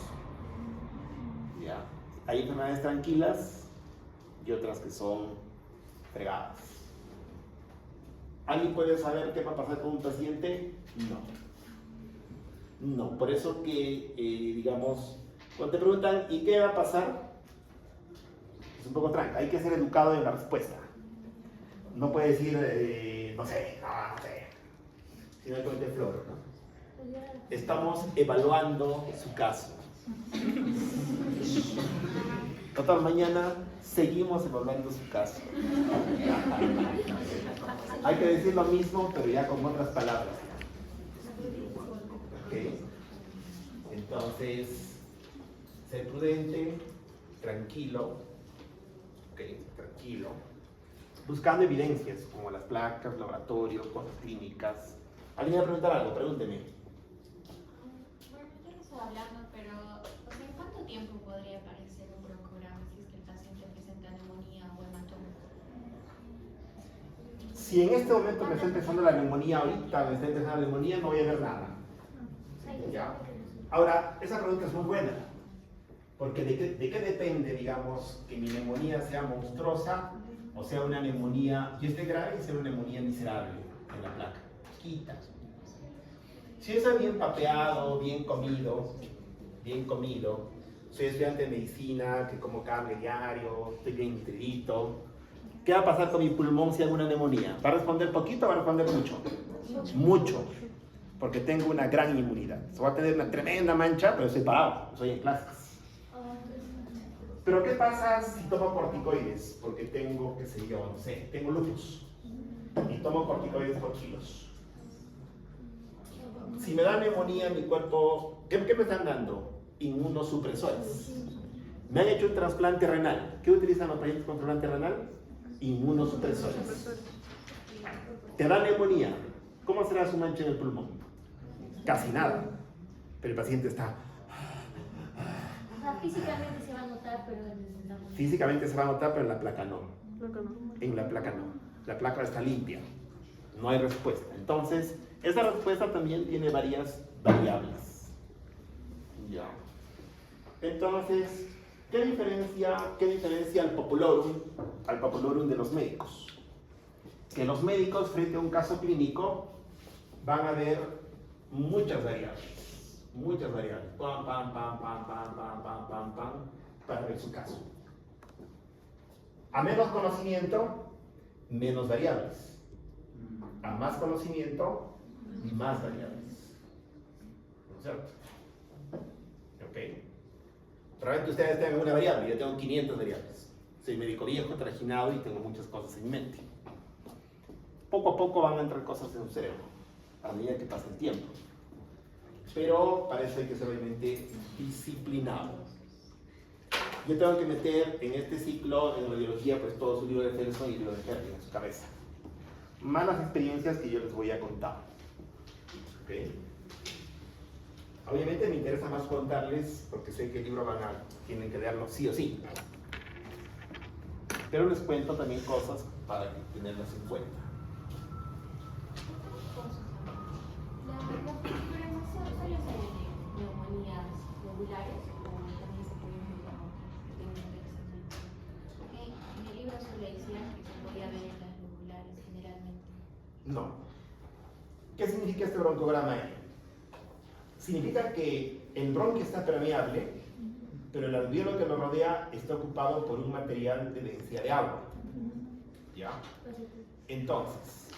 ¿Ya? Hay enfermedades tranquilas y otras que son fregadas. ¿Alguien puede saber qué va a pasar con un paciente? No. No, por eso que, digamos, cuando te preguntan, ¿y qué va a pasar? Es un poco tranca, hay que ser educado en la respuesta. No puede decir, no sé, sino hay que meter flor, ¿no? Estamos evaluando su caso. Total, mañana seguimos evaluando su caso. Hay que decir lo mismo, pero ya con otras palabras. ¿Ok? Entonces, ser prudente, tranquilo, ¿ok? Tranquilo. Buscando evidencias, como las placas, laboratorios, cosas clínicas. ¿Alguien va a preguntar algo? Pregúnteme. Bueno, ya no estaba hablando, pero o sea, ¿en cuánto tiempo podría aparecer un broncograma si es que el paciente presenta neumonía o hematoma? Si en este momento me está empezando la neumonía, ahorita me está empezando la neumonía, no voy a ver nada. ¿Ya? Ahora, esa pregunta es muy buena, porque ¿de qué depende, digamos, que mi neumonía sea monstruosa o sea una neumonía, y esté grave, y sea una neumonía miserable en la placa, chiquita? Si está bien papeado, bien comido, soy estudiante de medicina, que como carne diario, estoy bien nutridito, ¿qué va a pasar con mi pulmón si hay una neumonía? ¿Va a responder poquito o va a responder mucho? Mucho, porque tengo una gran inmunidad. Voy a tener una tremenda mancha, pero estoy parado, estoy en clases. Pero ¿qué pasa si tomo corticoides? Porque tengo, qué sé yo, no sé, tengo lupus y tomo corticoides por kilos. Si me da neumonía en mi cuerpo, ¿qué me están dando? Inmunosupresores. Me han hecho un trasplante renal. ¿Qué utilizan los pacientes con trasplante renal? Inmunosupresores. Te da neumonía. ¿Cómo será su mancha en el pulmón? Casi nada. Pero el paciente está... Físicamente se va a notar, pero en la... Físicamente se va a notar, pero en la placa no. En la placa no. La placa está limpia. No hay respuesta. Entonces, esa respuesta también tiene varias variables. Ya. Entonces, ¿qué diferencia al populorum de los médicos? Que los médicos, frente a un caso clínico, van a ver muchas variables. Pam, para ver su caso. A menos conocimiento, menos variables. A más conocimiento, más variables. ¿No es cierto? Ok. Probablemente ustedes tengan una variable, yo tengo 500 variables. Soy médico viejo, trajinado y tengo muchas cosas en mente. Poco a poco van a entrar cosas en su cerebro, a medida que pasa el tiempo. Pero para eso hay que ser obviamente disciplinado. Yo tengo que meter en este ciclo en radiología pues todo su libro de Felson y el libro de Herring en su cabeza. Malas experiencias que yo les voy a contar. ¿Okay? Obviamente me interesa más contarles porque sé que el libro tienen que leerlo sí o sí. Pero les cuento también cosas para tenerlas en cuenta. Neumonías regulares o también se pueden ver como en el libro se le decía que ¿Qué significa este broncograma aéreo? Significa que el bronquio está permeable, pero el alveolo que lo rodea está ocupado por un material de densidad de agua. ¿Ya? Entonces,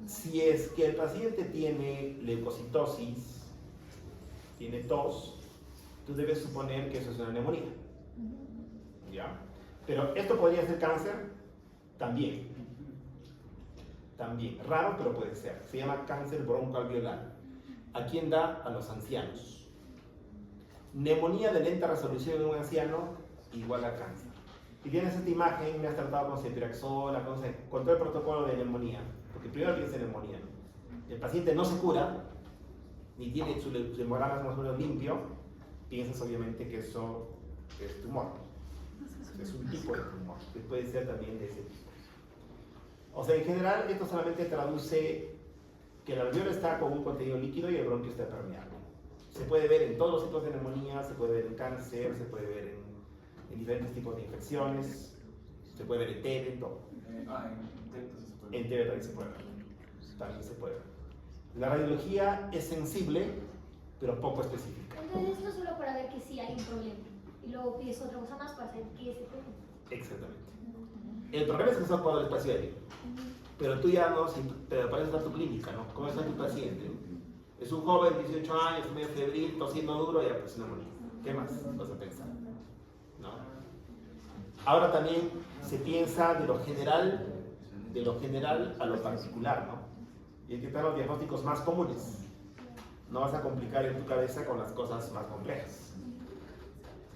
si es que el paciente tiene leucocitosis, tiene tos, tú debes suponer que eso es una neumonía. ¿Ya? Pero esto podría ser cáncer también. También. Raro, pero puede ser. Se llama cáncer broncoalveolar. ¿A quién da? A los ancianos. Neumonía de lenta resolución en un anciano igual a cáncer. Y tienes esta imagen, me has tratado con ceftriaxona, con todo el protocolo de neumonía. Porque primero piensa en neumonía. El paciente no se cura, ni tiene su hemograma más o menos limpio, piensas obviamente que eso es tumor. Es un tipo de tumor, que puede ser también de ese tipo. O sea, en general, esto solamente traduce que el alveolo está con un contenido líquido y el bronquio está permeable. Se puede ver en todos los tipos de neumonía, se puede ver en cáncer, se puede ver en diferentes tipos de infecciones, se puede ver en TB, en todo. En TB también se puede ver. También se puede ver. La radiología es sensible, pero poco específica. Entonces esto es solo para ver que sí hay un problema. Y luego pides otra cosa más para saber qué es el problema. Exactamente. El problema es que está ocupado el espacio aéreo. Pero tú ya no, pero para eso está tu clínica, ¿no? ¿Cómo está tu paciente? Es un joven de 18 años, medio febril, tosiendo duro, ya pues neumonía. ¿Qué más vas a pensar? ¿No? Ahora también se piensa de lo general a lo particular, ¿no? Y hay que tener los diagnósticos más comunes. No vas a complicar en tu cabeza con las cosas más complejas.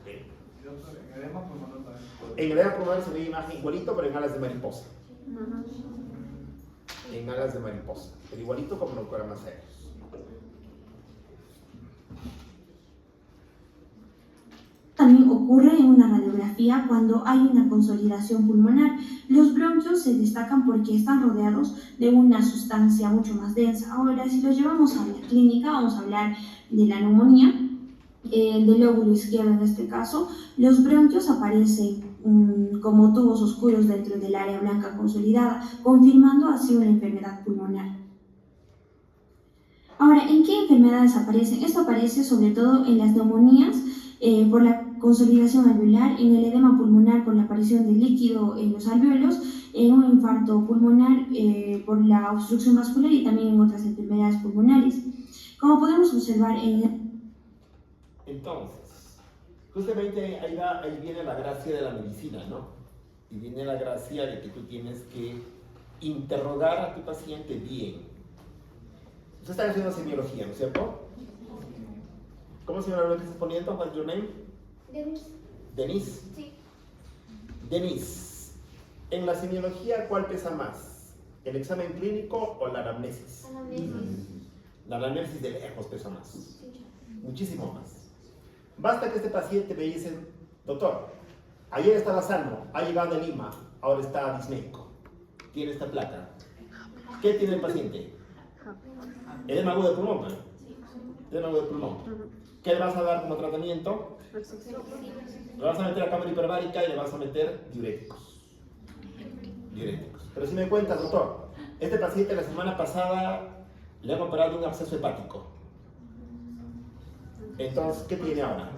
¿Okay? En el edema pulmonar se ve imagen igualito, pero en alas de mariposa. En alas de mariposa, pero igualito como los broncogramas aéreos. También ocurre en una radiografía cuando hay una consolidación pulmonar. Los bronquios se destacan porque están rodeados de una sustancia mucho más densa. Ahora, si los llevamos a la clínica, vamos a hablar de la neumonía, del lóbulo izquierdo en este caso. Los bronquios aparecen como tubos oscuros dentro del área blanca consolidada, confirmando así una enfermedad pulmonar. Ahora, ¿en qué enfermedades aparecen? Esto aparece sobre todo en las neumonías por la consolidación alveolar, en el edema pulmonar por la aparición de líquido en los alveolos, en un infarto pulmonar por la obstrucción vascular y también en otras enfermedades pulmonares. Como podemos observar Entonces, justamente ahí viene la gracia de la medicina, ¿no? Y viene la gracia de que tú tienes que interrogar a tu paciente bien. Usted está haciendo semiología, ¿no es cierto? ¿Cómo se llama lo que estás poniendo? ¿Cuál es tu nombre? Denise. Denise. Sí. Denise, en la semiología, ¿cuál pesa más? ¿El examen clínico o la anamnesis? Anamnesis. La anamnesis de lejos pesa más. Muchísimo más. Basta que este paciente me dice, doctor, ayer estaba sano, ha llegado de Lima, ahora está disnéico, tiene esta placa. ¿Qué tiene el paciente? Edema agudo de pulmón, ¿no? Edema agudo de pulmón. ¿Qué le vas a dar como tratamiento? Le vas a meter a cámara hiperbárica y le vas a meter diuréticos. Pero si me cuentas, doctor, este paciente la semana pasada le han operado un absceso hepático. Entonces, ¿qué tiene ahora?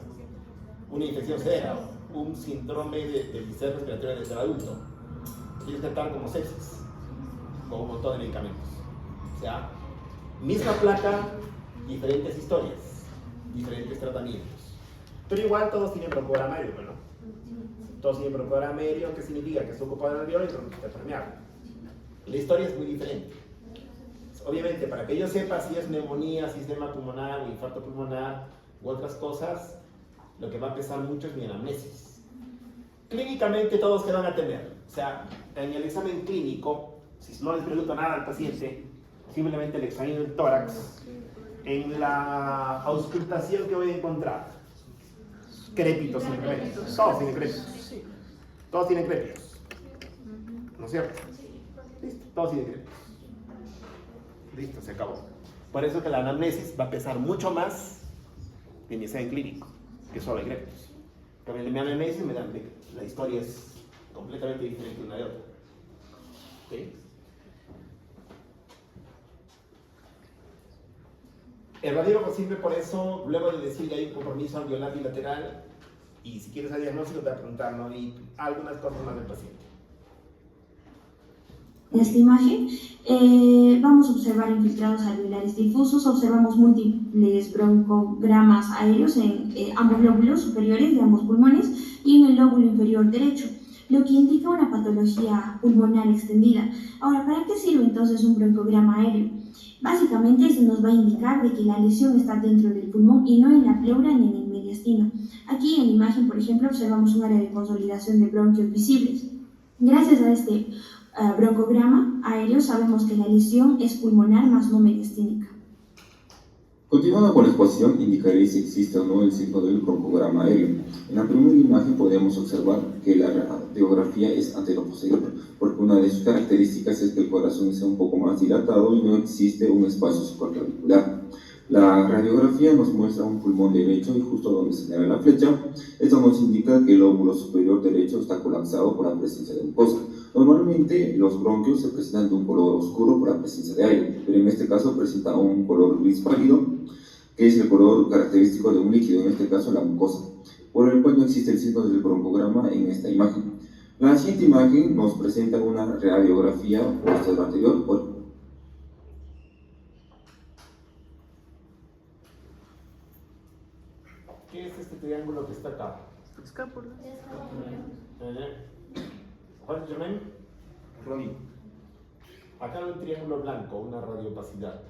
Una infección severa, un síndrome del sistema respiratorio del ser adulto. Tienes que tratar como sepsis, con un montón de medicamentos. O sea, misma placa, diferentes historias, diferentes tratamientos. Pero igual todos tienen broncograma aéreo, ¿no? Todos tienen broncograma aéreo, ¿qué significa? Que está ocupado en el alveolo y que está permeable. La historia es muy diferente. Obviamente, para que yo sepa si es neumonía, si es edema pulmonar o infarto pulmonar u otras cosas, lo que va a pesar mucho es mi anamnesis. Clínicamente todos que van a tener, o sea, en el examen clínico, si no les pregunto nada al paciente, simplemente le examino el tórax, en la auscultación que voy a encontrar, crépitos sin crépitos, todos tienen crépitos, todos tienen crépitos, ¿no es cierto? Listo, todos tienen crépitos. Listo, se acabó. Por eso que la anamnesis va a pesar mucho más que mi examen clínico, que solo hay crépitos. Cuando mi anamnesis me dan, la historia es completamente diferente una de otra. ¿Sí? El radiógrafo sirve por eso, luego de decir que hay un compromiso alveolar bilateral, y si quieres hacer diagnóstico te va a preguntar, ¿no? Y algunas cosas más del paciente. En esta imagen vamos a observar infiltrados alveolares difusos, observamos múltiples broncogramas aéreos en ambos lóbulos superiores de ambos pulmones y en el lóbulo inferior derecho, lo que indica una patología pulmonar extendida. Ahora, ¿para qué sirve entonces un broncograma aéreo? Básicamente esto nos va a indicar de que la lesión está dentro del pulmón y no en la pleura ni en el mediastino. Aquí en la imagen, por ejemplo, observamos un área de consolidación de bronquios visibles. Gracias a este broncograma aéreo sabemos que la lesión es pulmonar más no mediastínica. Continuando con la exposición, indicaré si existe o no el signo del broncograma aéreo. En la primera imagen podemos observar que la radiografía es anteroposterior, porque una de sus características es que el corazón está un poco más dilatado y no existe un espacio supraclavicular. La radiografía nos muestra un pulmón derecho y justo donde señala la flecha, esto nos indica que el lóbulo superior derecho está colapsado por la presencia de mucosa. Normalmente los bronquios se presentan de un color oscuro por la presencia de aire, pero en este caso presenta un color gris pálido, que es el color característico de un líquido, en este caso la mucosa, por el cual no existe el signo del broncograma en esta imagen. La siguiente imagen nos presenta una radiografía posterior anterior. ¿Qué es este triángulo que está acá? Escápula. ¿Cuál es Germain? Ronnie. Acá hay un triángulo blanco, una radiopacidad.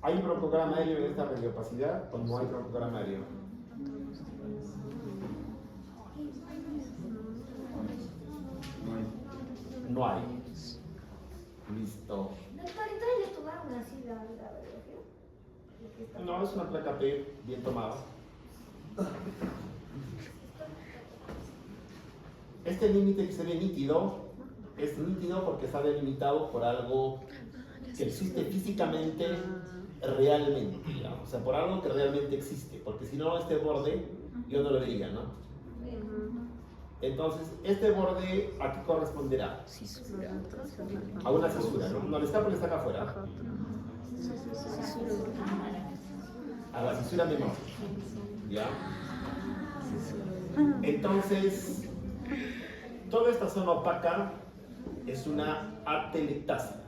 ¿Hay un broncograma aéreo en esta radiopacidad o no hay broncograma aéreo? No hay. Listo. Doctor, entonces le tomaron así la radiografía. No, es una placa P bien tomada. Este límite que se ve nítido es nítido porque está delimitado por algo que existe físicamente realmente, ¿ya? O sea, por algo que realmente existe, porque si no este borde yo no lo vería, ¿no? Entonces, este borde ¿a qué corresponderá? A una fisura, ¿no? No, el escápula está acá afuera. A la fisura menor, ¿ya? Entonces, toda esta zona opaca es una atelectasia.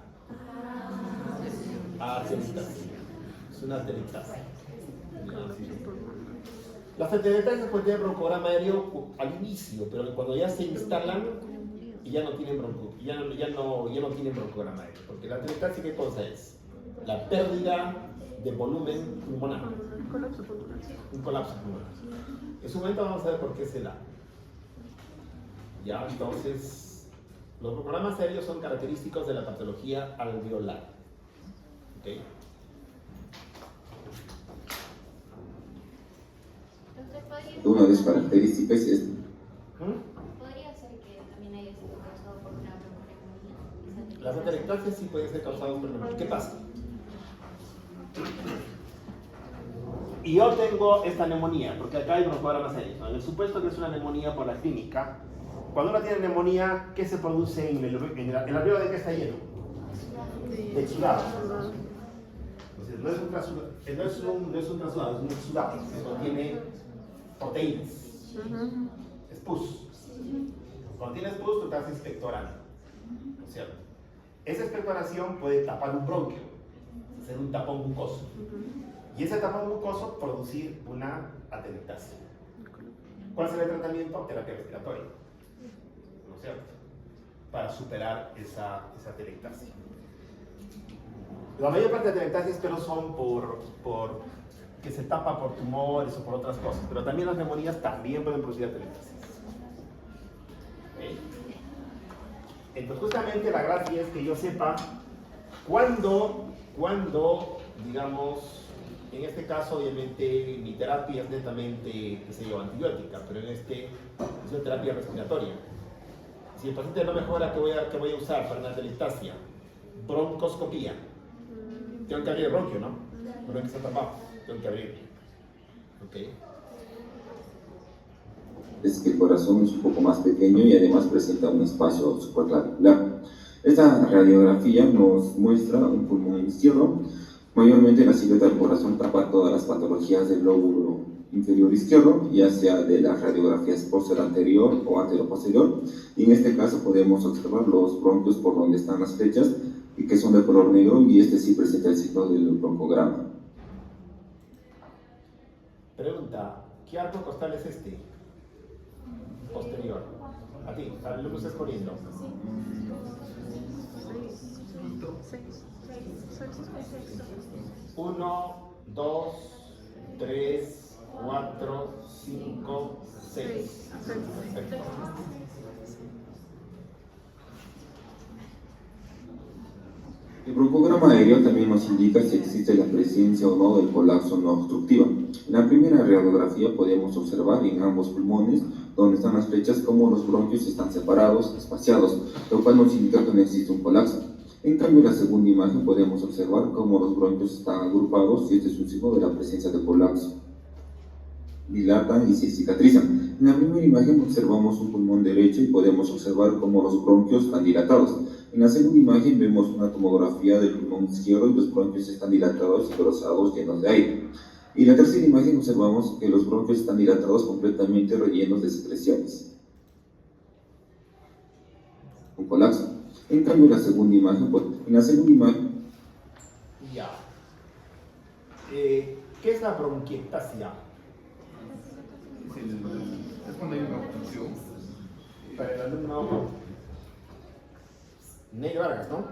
Es una atelectasia. Las atelectasias pueden tener broncograma aéreo al inicio, pero cuando ya se instalan ya no tienen broncograma aéreo, porque la atelectasia ¿qué cosa es? La pérdida de volumen pulmonar. Un colapso pulmonar. En su momento vamos a ver por qué se da. Ya, entonces, los broncogrammas aéreos son característicos de la patología alveolar. ¿Okay? Una de sus características es... ¿Podría ser que también haya sido causado por una bronconeumonía? Las atelectasias sí pueden ser causadas por neumonía. ¿Qué pasa? Y yo tengo esta neumonía, porque acá hay broncogramas aéreos, ¿no? En el supuesto que es una neumonía por la clínica, cuando uno tiene neumonía, ¿qué se produce en el alveolo de qué está lleno? De exudado. Entonces, no es un trasudado, es un exudado, que contiene proteínas. Es pus. Cuando tienes pus, tú estás expectorando, ¿no es cierto? Esa expectoración puede tapar un bronquio, hacer un tapón mucoso. Y ese tapón mucoso producir una atelectasia. ¿Cuál será el tratamiento? Terapia respiratoria, ¿no es cierto? Para superar esa atelectasia. La mayor parte de atelectasias pero son por que se tapa por tumores o por otras cosas, pero también las neumonías también pueden producir atelectasias. ¿Okay? Entonces justamente la gracia es que yo sepa cuándo, digamos, en este caso obviamente mi terapia es netamente, qué sé yo, antibiótica, pero en este es una terapia respiratoria. Si el paciente no mejora, ¿qué voy a usar para una atelectasia? Broncoscopía. Tengo que abrir el bronquio, ¿no? El bronquio está tapado, tengo que abrir. ¿Ok? Es que el corazón es un poco más pequeño y además presenta un espacio supraclavicular. Esta radiografía nos muestra un pulmón izquierdo Mayormente la silueta del corazón tapa todas las patologías del lóbulo inferior izquierdo, ya sea de las radiografías posterior anterior o anteroposterior, y en este caso podemos observar los bronquios por donde están las flechas y que son de color negro, y este sí presenta el signo del broncograma. Pregunta, ¿qué arco costal es este? Posterior. A ti, a lo que estás poniendo. 1, 2, 3, 4, 5, 6. Perfecto. El broncograma aéreo también nos indica si existe la presencia o no del colapso no obstructiva. En la primera radiografía podemos observar en ambos pulmones, donde están las flechas, cómo los bronquios están separados, espaciados, lo cual nos indica que no existe un colapso. En cambio, en la segunda imagen podemos observar cómo los bronquios están agrupados, y este es un signo de la presencia de colapso. Dilatan y se cicatrizan. En la primera imagen observamos un pulmón derecho y podemos observar cómo los bronquios están dilatados. En la segunda imagen vemos una tomografía del pulmón izquierdo y los bronquios están dilatados y engrosados, llenos de aire. Y en la tercera imagen observamos que los bronquios están dilatados, completamente rellenos de secreciones. Un colapso. En cambio, en la segunda imagen, Ya. ¿Qué es la bronquiectasia? Es cuando hay una obstrucción. Para el alumno Ney Vargas, ¿no?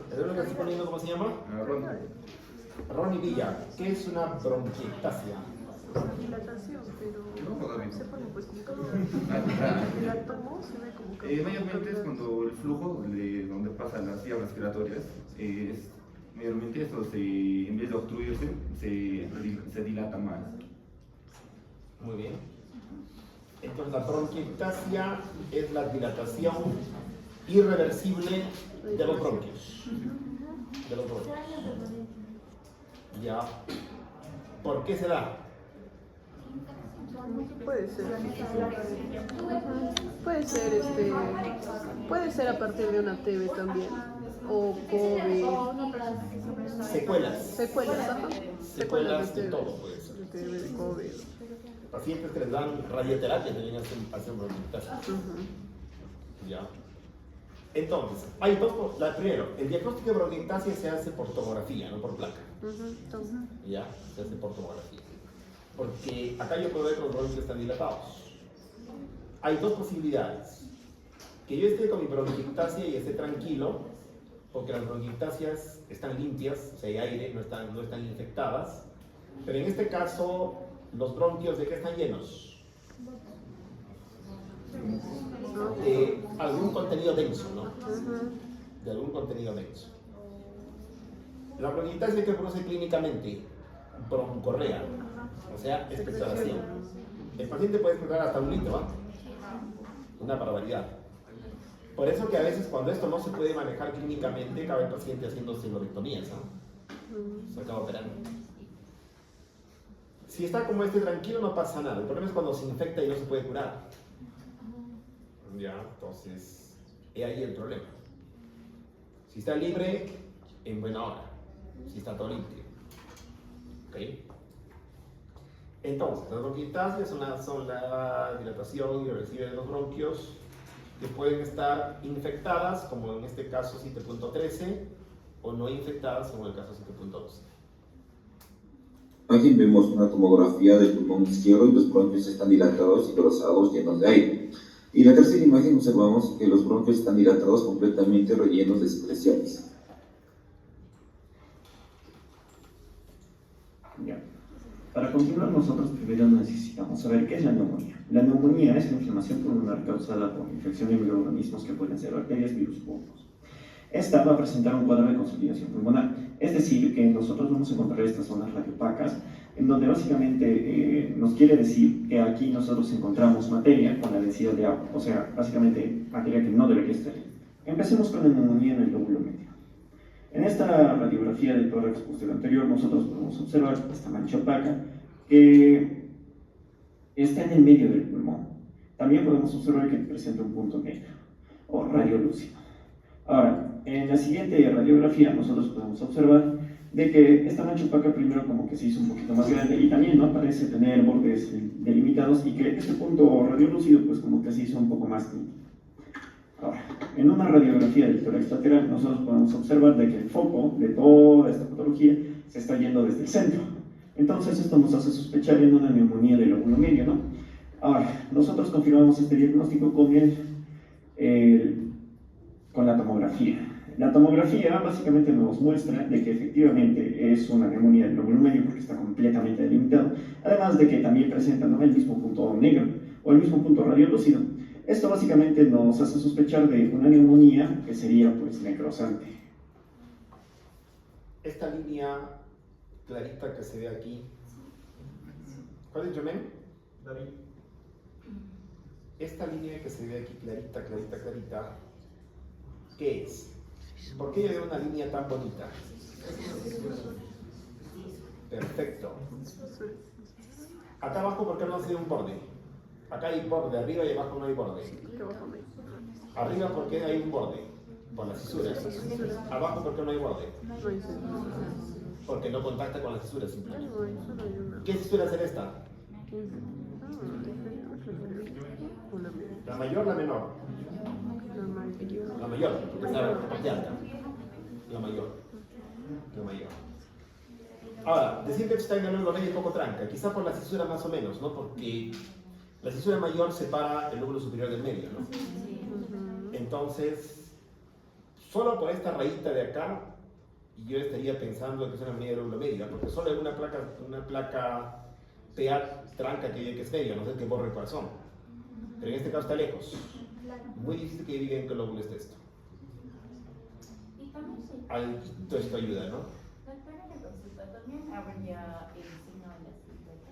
¿El alumno que estoy poniendo cómo se llama? Ronnie Villa. ¿Qué es una bronquiectasia? Dilatación, pero se pone pues como la tomo, se ve como que Mayormente es cuando el flujo de donde pasan las vías respiratorias, mayormente esto en vez de obstruirse, se dilata más. Muy bien. Entonces la bronquiectasia es la dilatación irreversible de los bronquios. De los bronquios. Ya. ¿Por qué se da? puede ser. Puede ser a partir de una TB también. O COVID. Secuelas. Ajá. Secuelas de todo puede ser. De TB, de COVID. Pacientes que les dan radioterapia también hacen bronquiectasia. Ya. Entonces, hay dos. Primero, el diagnóstico de bronquiectasia se hace por tomografía, no por placa. Ya, se hace por tomografía. Porque acá yo puedo ver que los bronquios están dilatados. Hay dos posibilidades. Que yo esté con mi bronquiectasia y esté tranquilo, porque las bronquiectasias están limpias, o sea, hay aire, no están infectadas. Pero en este caso, los bronquios, ¿de qué están llenos? De algún contenido denso, ¿no? De algún contenido denso. La bronquiectasia que produce clínicamente broncorrea, o sea, expectoración. El paciente puede expectorar hasta 1 litro, ¿ah? Una barbaridad. Por eso que a veces cuando esto no se puede manejar clínicamente, acaba el paciente haciendo cefalotectomías, ¿no? Se acaba operando. Si está como este tranquilo no pasa nada. El problema es cuando se infecta y no se puede curar. Ya, entonces, he ahí el problema. Si está libre, en buena hora. Si está todo limpio. ¿Ok? Entonces, las bronquiectasias son la dilatación irreversible de los bronquios que pueden estar infectadas, como en este caso 7.13, o no infectadas, como en el caso 7.12. Aquí vemos una tomografía del pulmón izquierdo y los bronquios están dilatados y engrosados, llenos de aire. Y en la tercera imagen observamos que los bronquios están dilatados, completamente rellenos de secreciones. Ya. Para continuar, nosotros primero necesitamos saber qué es la neumonía. La neumonía es la inflamación pulmonar causada por infección de microorganismos que pueden ser bacterias, virus u hongos. Esta va a presentar un cuadro de consolidación pulmonar, es decir, que nosotros vamos a encontrar estas zonas radiopacas, en donde básicamente nos quiere decir que aquí nosotros encontramos materia con la densidad de agua, o sea, básicamente materia que no debería estar ahí. Empecemos con la neumonía en el lóbulo medio. En esta radiografía del tórax posterior anterior nosotros podemos observar esta mancha opaca que está en el medio del pulmón. También podemos observar que presenta un punto negro o radiolúcido. Ahora, En la siguiente radiografía nosotros podemos observar de que esta mancha opaca primero como que se hizo un poquito más grande y también no parece tener bordes delimitados y que este punto radiolúcido pues como que se hizo un poco más nítido. Ahora, en una radiografía del tórax lateral nosotros podemos observar de que el foco de toda esta patología se está yendo desde el centro. Entonces esto nos hace sospechar en una neumonía del lóbulo medio, ¿no? Ahora, nosotros confirmamos este diagnóstico con la tomografía. La tomografía básicamente nos muestra de que efectivamente es una neumonía del lóbulo medio porque está completamente delimitado, además de que también presenta, ¿no?, el mismo punto negro o el mismo punto radiolúcido. Esto básicamente nos hace sospechar de una neumonía que sería pues necrosante. Esta línea clarita que se ve aquí, ¿cuál es, Jomen? David. Esta línea que se ve aquí clarita, clarita, clarita, ¿qué es? ¿Por qué yo veo una línea tan bonita? Perfecto. Acá abajo, ¿por qué no hace un borde? Acá hay borde, arriba y abajo no hay borde. Arriba, ¿por qué hay un borde? Por las fisuras. Abajo, ¿por qué no hay borde? Porque no contacta con las fisuras simplemente. ¿Qué fisura es esta? ¿La mayor o la menor? La mayor, porque es la parte alta. La mayor. La mayor. Ahora, decir que está en el lóbulo medio es poco tranca, quizá por la fisura más o menos, ¿no? Porque la fisura mayor separa el lóbulo superior del medio, ¿no? Entonces, solo por esta rayita de acá, yo estaría pensando que es una neumonía del lóbulo medio, porque solo hay una placa PA tranca que es media, no sé qué borre el corazón. Pero en este caso está lejos. Muy difícil que digan que lóbulo esté esto. Todo esto ayuda, ¿no? ¿También habría el signo de la silueta?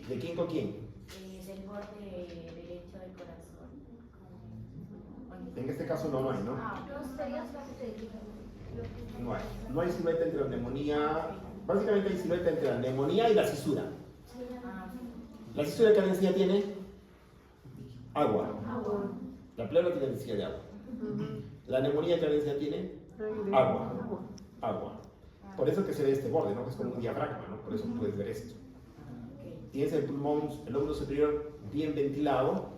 ¿De quién con quién? Del borde derecho del corazón. En este caso no hay, ¿no? No hay silueta entre la neumonía. Básicamente hay silueta entre la neumonía y la cisura. La cisura, ¿qué densidad tiene? Agua. La pleura tiene densidad de agua. La neumonía, ¿qué densidad tiene? Agua. Agua. Por eso que se ve este borde, ¿no? Que es como un diafragma, ¿no? Por eso puedes ver esto. Tienes el pulmón, el lóbulo superior bien ventilado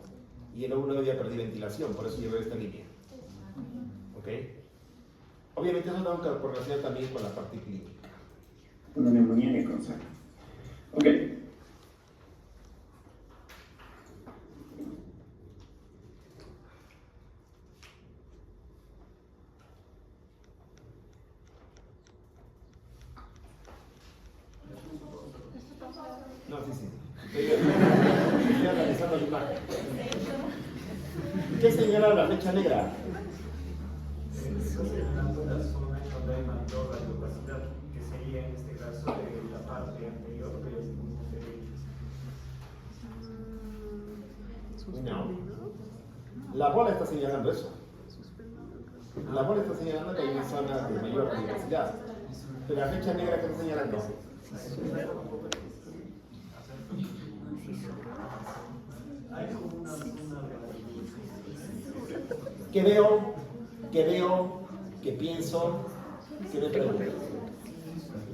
y el lóbulo medio perdido ventilación, por eso yo veo esta línea. ¿Ok? Obviamente eso tengo que correlacionar también con la parte clínica. Una neumonía necrosante. Ok. No, sí. Estoy analizando la imagen. ¿Qué señala la flecha negra? Señalando la zona en donde hay mayor radiocapacidad, que sería en este caso la parte anterior del pulmón derecho. No. La bola está señalando eso. La bola está señalando que hay una zona de mayor radiocapacidad. Pero la flecha negra, ¿qué está señalando? ¿Qué veo? ¿Qué veo? ¿Qué pienso? ¿Qué me pregunto?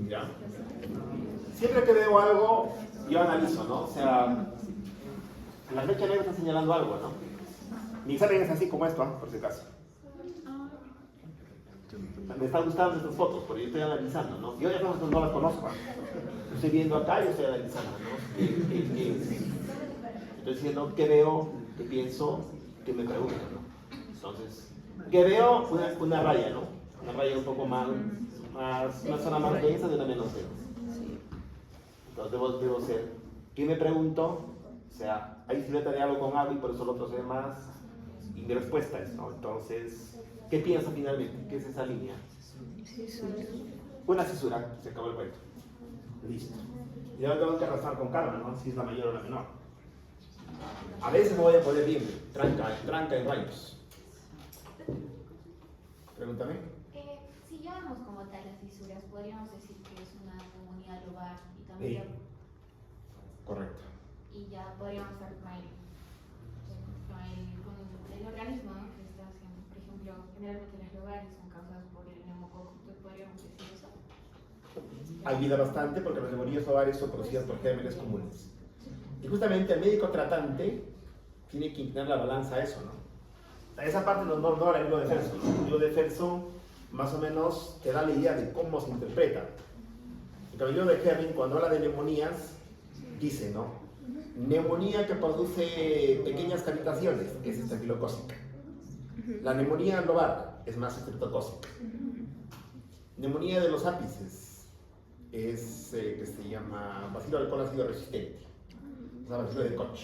¿Ya? Siempre que veo algo, yo analizo, ¿no? O sea, la flecha negra está señalando algo, ¿no? Mi examen es así como esto, ¿eh? Por si acaso. Me están gustando estas fotos, porque yo estoy analizando, ¿no? Yo ya no las conozco. Estoy viendo acá y estoy analizando, ¿no? Estoy diciendo qué veo, qué pienso, qué me pregunto, ¿no? Entonces, ¿qué veo? Una raya, ¿no? Una raya un poco más una zona más densa de una menos densa. Entonces debo ser, ¿qué me pregunto? O sea, hay silueta de algo con algo y por eso el otro se ve más. Y mi respuesta es, ¿no? Entonces, ¿qué pienso finalmente? ¿Qué es esa línea? Una cisura, se acabó el cuento. Listo. Y ahora tengo que arrastrar con calma, ¿no? Si es la mayor o la menor. A veces me voy a poner bien, tranca en rayos. Pregúntame. Si llevamos como tal las fisuras, podríamos decir que es una neumonía lobar y también. Sí. Correcto. Y ya podríamos estar con el organismo, ¿no? Que está haciendo, por ejemplo, generalmente las lobares son causadas por el neumococo. ¿Podríamos decir eso? Ayuda bastante porque las neumonías ovarias son producidas por gérmenes comunes. Y justamente el médico tratante tiene que inclinar la balanza a eso, ¿no? Esa parte no la libro de Ferguson. El libro de Ferguson más o menos te da la idea de cómo se interpreta. El caballero de Herring, cuando habla de neumonías, dice, ¿no? Neumonía que produce pequeñas cavitaciones es estafilocócica. La neumonía lobar es más estreptocócica. Neumonía de los ápices es que se llama bacilo alcohol ácido resistente, o sea, bacilo de Koch.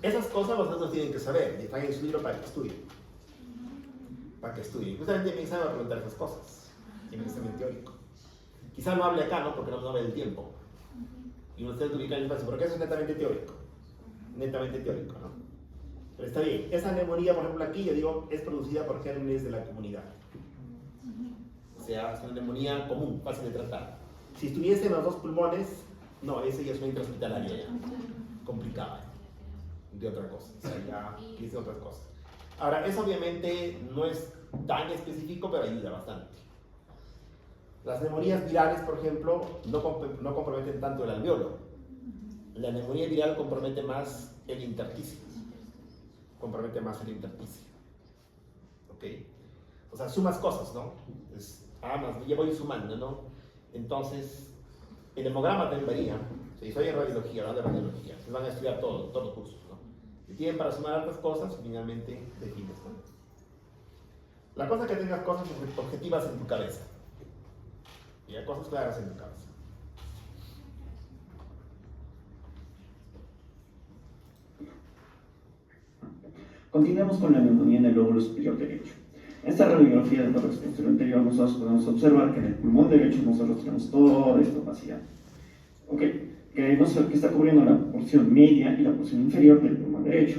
Esas cosas los alumnos tienen que saber y están en su libro para que estudien. Para que estudien. Justamente me sabe preguntar esas cosas en el examen teórico. Quizá no hable acá, ¿no? Porque no hable del tiempo. Y ustedes ubican el espacio, porque eso es netamente teórico. Netamente teórico, ¿no? Pero está bien. Esa neumonía, por ejemplo, aquí yo digo, es producida por gérmenes de la comunidad. O sea, es una neumonía común, fácil de tratar. Si estuviese en los dos pulmones, no, ese ya es una intrahospitalaria ya. Complicada. De otra cosa. O sea, ya dice otras cosas. Ahora, eso obviamente no es tan específico, pero ayuda bastante. Las neumonías virales, por ejemplo, no comprometen tanto el alveolo. La neumonía viral compromete más el intersticio. Compromete más el intersticio. ¿Ok? O sea, sumas cosas, ¿no? Más, ya voy sumando, ¿no? Entonces, el hemograma también varía. Si soy en radiología, hablando de radiología, se van a estudiar todos los cursos, ¿no? Y tienen para sumar altas cosas, finalmente defines, ¿no? La cosa es que tengas cosas objetivas en tu cabeza. Y hay cosas claras en tu cabeza. Continuamos con la neumonía en el lóbulo superior derecho. En esta radiografía del tórax posterior anterior nosotros podemos observar que en el pulmón derecho nosotros tenemos toda esta opacidad. ¿Ok? Que está cubriendo la porción media y la porción inferior del pulmón derecho.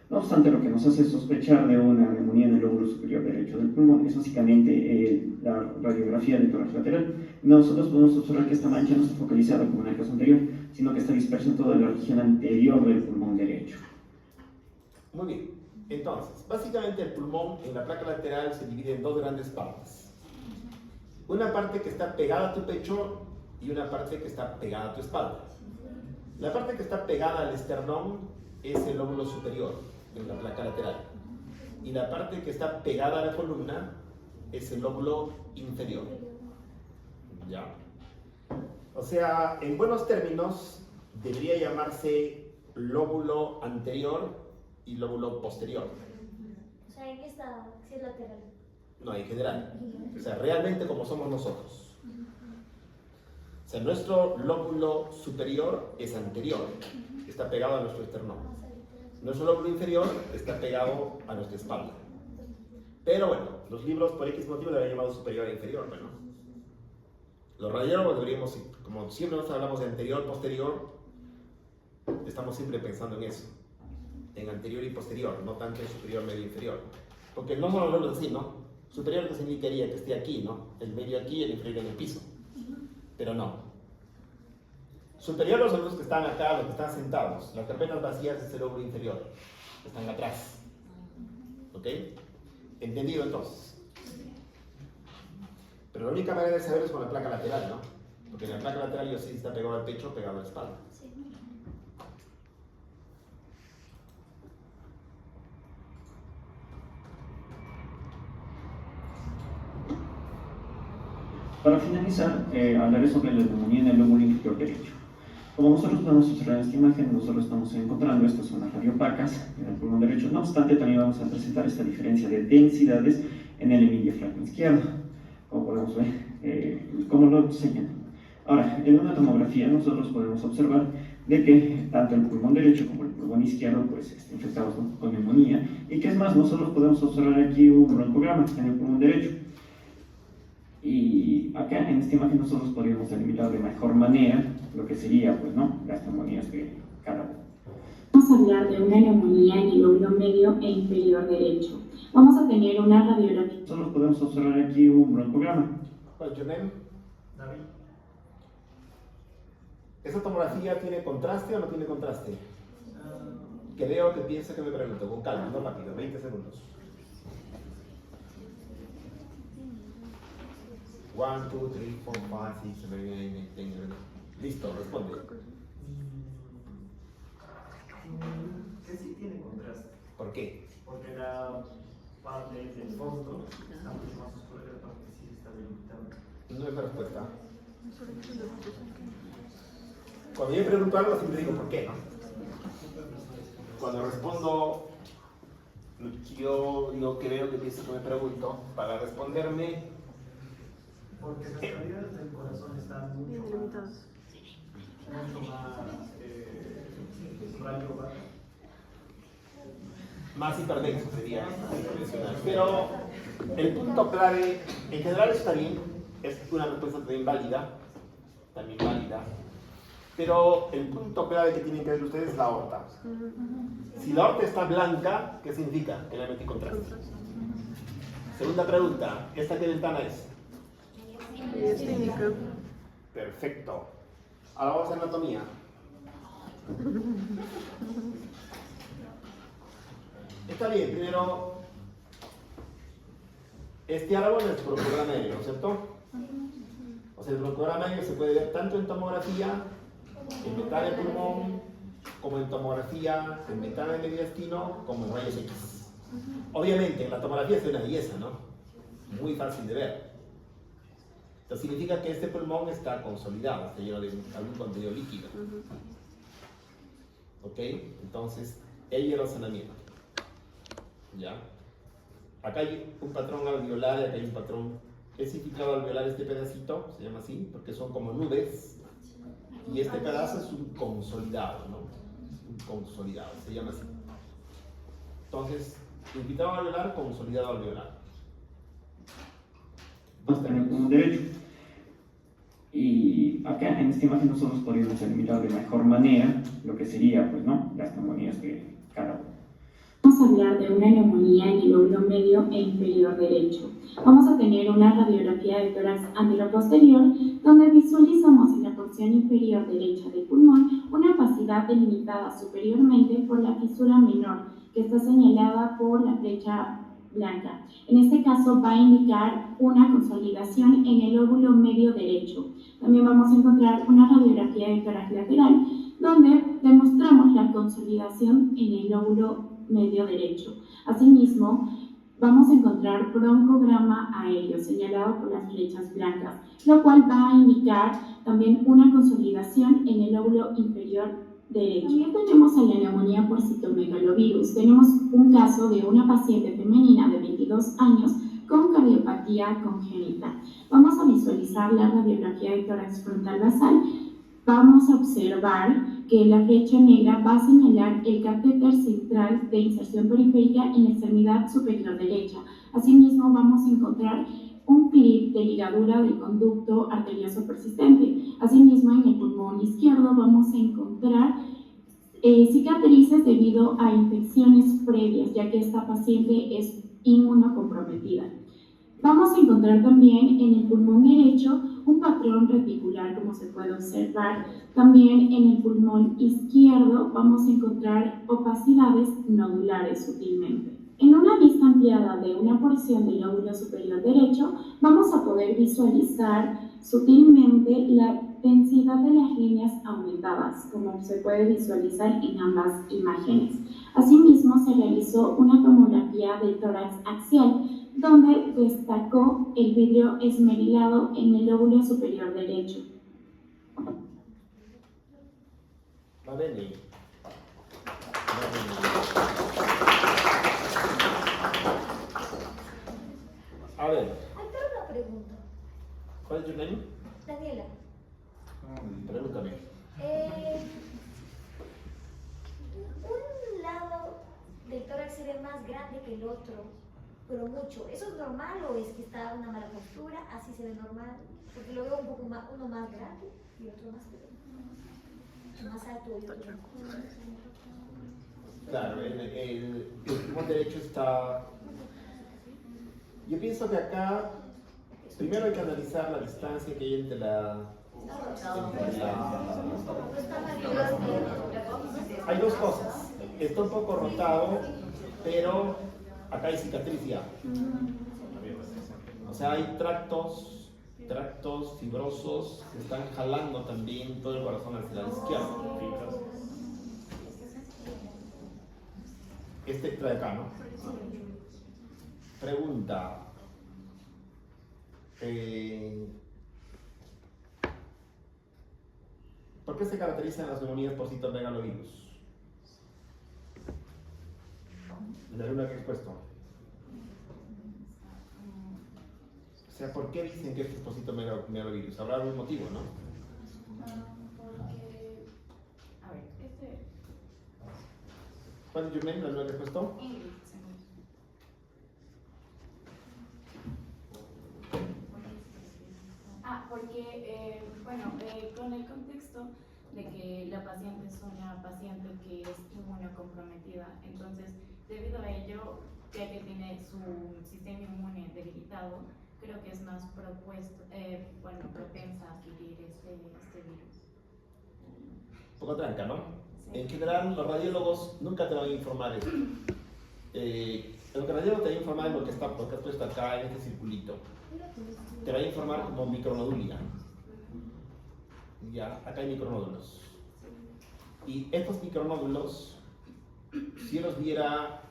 No obstante, lo que nos hace sospechar de una neumonía en el lóbulo superior derecho del pulmón es básicamente la radiografía del tórax lateral. Nosotros podemos observar que esta mancha no está focalizada como en el caso anterior, sino que está dispersa en toda la región anterior del pulmón derecho. Muy bien. Entonces, básicamente el pulmón en la placa lateral se divide en dos grandes partes. Una parte que está pegada a tu pecho y una parte que está pegada a tu espalda. La parte que está pegada al esternón es el lóbulo superior en la placa lateral. Y la parte que está pegada a la columna es el lóbulo inferior. ¿Ya? O sea, en buenos términos, debería llamarse lóbulo anterior y lóbulo posterior. O sea, ¿en qué está? Si es lateral. No, en general. O sea, realmente como somos nosotros. O sea, nuestro lóbulo superior es anterior, está pegado a nuestro esternón. Nuestro lóbulo inferior está pegado a nuestra espalda. Pero bueno, los libros por X motivo le habían llamado superior e inferior, bueno. Los radiólogos deberíamos, como siempre nos hablamos de anterior, posterior, estamos siempre pensando en eso. En anterior y posterior, no tanto en superior, medio, inferior. Porque no son los lóbulos así, ¿no? Superior que significaría que esté aquí, ¿no? El medio aquí y el inferior en el piso. Pero no. Superior los lóbulos que están acá, los que están sentados. Las carpetas vacías es el lóbulo inferior. Están atrás. ¿Ok? ¿Entendido entonces? Pero la única manera de saber es con la placa lateral, ¿no? Porque en la placa lateral yo sé si está pegado al pecho o pegado a la espalda. Para finalizar, hablaré sobre la neumonía en el lóbulo inferior derecho. Como nosotros podemos observar en esta imagen, nosotros estamos encontrando estas zonas radiopacas en el pulmón derecho. No obstante, también vamos a presentar esta diferencia de densidades en el hemidiafragma izquierdo, como podemos ver, como lo señalan. Ahora, en una tomografía nosotros podemos observar de que tanto el pulmón derecho como el pulmón izquierdo pues, están infectados, ¿no?, con neumonía, y que es más, nosotros podemos observar aquí un broncograma en el pulmón derecho. Y acá en esta imagen nosotros podríamos delimitar de mejor manera lo que sería, pues, ¿no?, las neumonías de cada uno. Vamos a hablar de una neumonía en el lóbulo medio e inferior derecho. Vamos a tener una radiografía. Nosotros podemos observar aquí un broncograma. ¿Cuál es tu nombre? David. ¿Esa tomografía tiene contraste o no tiene contraste? Que veo, que piensa, que me pregunto, con calma, no rápido, 20 segundos. 1, 2, 3, 4, 5, 6, 7, 8, 9, 10, 11. Listo, responde. Que sí tiene contraste. ¿Por qué? Porque la parte del fondo está mucho más oscura que la parte que sí se está delimitando. No es la respuesta. Cuando yo pregunto algo, siempre digo ¿por qué? ¿No? Cuando respondo, yo creo que pienso que me pregunto, para responderme. Porque las cavidades del corazón están mucho más radiobajas. Más hiperdenso sería convencional. Pero el punto clave, en general está bien, es una respuesta también válida, pero el punto clave que tienen que ver ustedes es la aorta. Si la aorta está blanca, ¿qué significa? Que la metí contraste. Segunda pregunta, ¿esta qué ventana es? Perfecto. Ahora vamos a anatomía. Está bien, primero, este árbol es broncograma aéreo, ¿cierto? O sea, el broncograma aéreo se puede ver tanto en tomografía, en ventana de pulmón, como en tomografía, en ventana de mediastino, como en rayos X. Obviamente, en la tomografía es una belleza, ¿no? Muy fácil de ver. Esto significa que este pulmón está consolidado, está lleno de algún contenido líquido. ¿Ok? Entonces, el hierosanamiento. ¿Ya? Acá hay un patrón alveolar y acá hay un patrón. Es infiltrado alveolar este pedacito, se llama así, porque son como nubes. Y este pedazo es un consolidado, ¿no? Un consolidado, se llama así. Entonces, infiltrado alveolar, consolidado alveolar. Está en el pulmón derecho. Y acá en esta imagen nosotros podríamos delimitar de mejor manera lo que sería, pues, ¿no? Las neumonías de cada uno. Vamos a hablar de una neumonía en el lóbulo medio e inferior derecho. Vamos a tener una radiografía de tórax anteroposterior donde visualizamos en la porción inferior derecha del pulmón una opacidad delimitada superiormente por la fisura menor que está señalada por la flecha blanca. En este caso va a indicar una consolidación en el lóbulo medio derecho. También vamos a encontrar una radiografía de tórax lateral donde demostramos la consolidación en el lóbulo medio derecho. Asimismo, vamos a encontrar broncograma aéreo señalado por las flechas blancas, lo cual va a indicar también una consolidación en el lóbulo inferior derecho. También tenemos a la neumonía por citomegalovirus. Tenemos un caso de una paciente femenina de 22 años con cardiopatía congénita. Vamos a visualizar la radiografía de tórax frontal basal. Vamos a observar que la flecha negra va a señalar el catéter central de inserción periférica en la extremidad superior derecha. Asimismo, vamos a encontrar un clip de ligadura del conducto arterioso persistente. Asimismo, en el pulmón izquierdo vamos a encontrar cicatrices debido a infecciones previas, ya que esta paciente es inmunocomprometida. Vamos a encontrar también en el pulmón derecho un patrón reticular, como se puede observar. También en el pulmón izquierdo vamos a encontrar opacidades nodulares sutilmente. En una vista ampliada de una porción del lóbulo superior derecho, vamos a poder visualizar sutilmente la densidad de las líneas aumentadas, como se puede visualizar en ambas imágenes. Asimismo, se realizó una tomografía del tórax axial, donde destacó el vidrio esmerilado en el lóbulo superior derecho. Va bene. A ver, Hay una pregunta. ¿cuál es tu nombre? Daniela. Pregúntame. Un lado del tórax se ve más grande que el otro, pero mucho. ¿Eso es normal o es que está una mala postura? ¿Así se ve normal? Porque lo veo un poco más, uno más grande y otro más pequeño. Más alto y otro más. Claro, el pulmón derecho está... Yo pienso que acá, primero hay que analizar la distancia que hay entre Hay dos cosas. Está un poco rotado, pero acá hay cicatriz ya. O sea, hay tractos tractos fibrosos que están jalando también todo el corazón hacia el lado izquierdo. Este trae acá, ¿no? Pregunta. ¿Por qué se caracterizan las neumonías por citomegalovirus? La alumna que ha expuesto. O sea, ¿por qué dicen que este es por citomegalovirus? Habrá algún motivo, ¿no? Porque, a ver, ¿Cuál es la alumna que ha expuesto? Ingrid, porque, con el contexto de que la paciente es una paciente que es inmunocomprometida, entonces, debido a ello, ya que tiene su sistema inmune debilitado, creo que es más propensa a adquirir este virus. Un poco tranca, ¿no? Sí. En general, los radiólogos nunca te van a informar eso. Lo que el radiólogo te va a informar es lo que has puesto acá en este circulito. Te va a informar como micronodulia. Ya, acá hay micronódulos. Y estos micronódulos, si yo los viera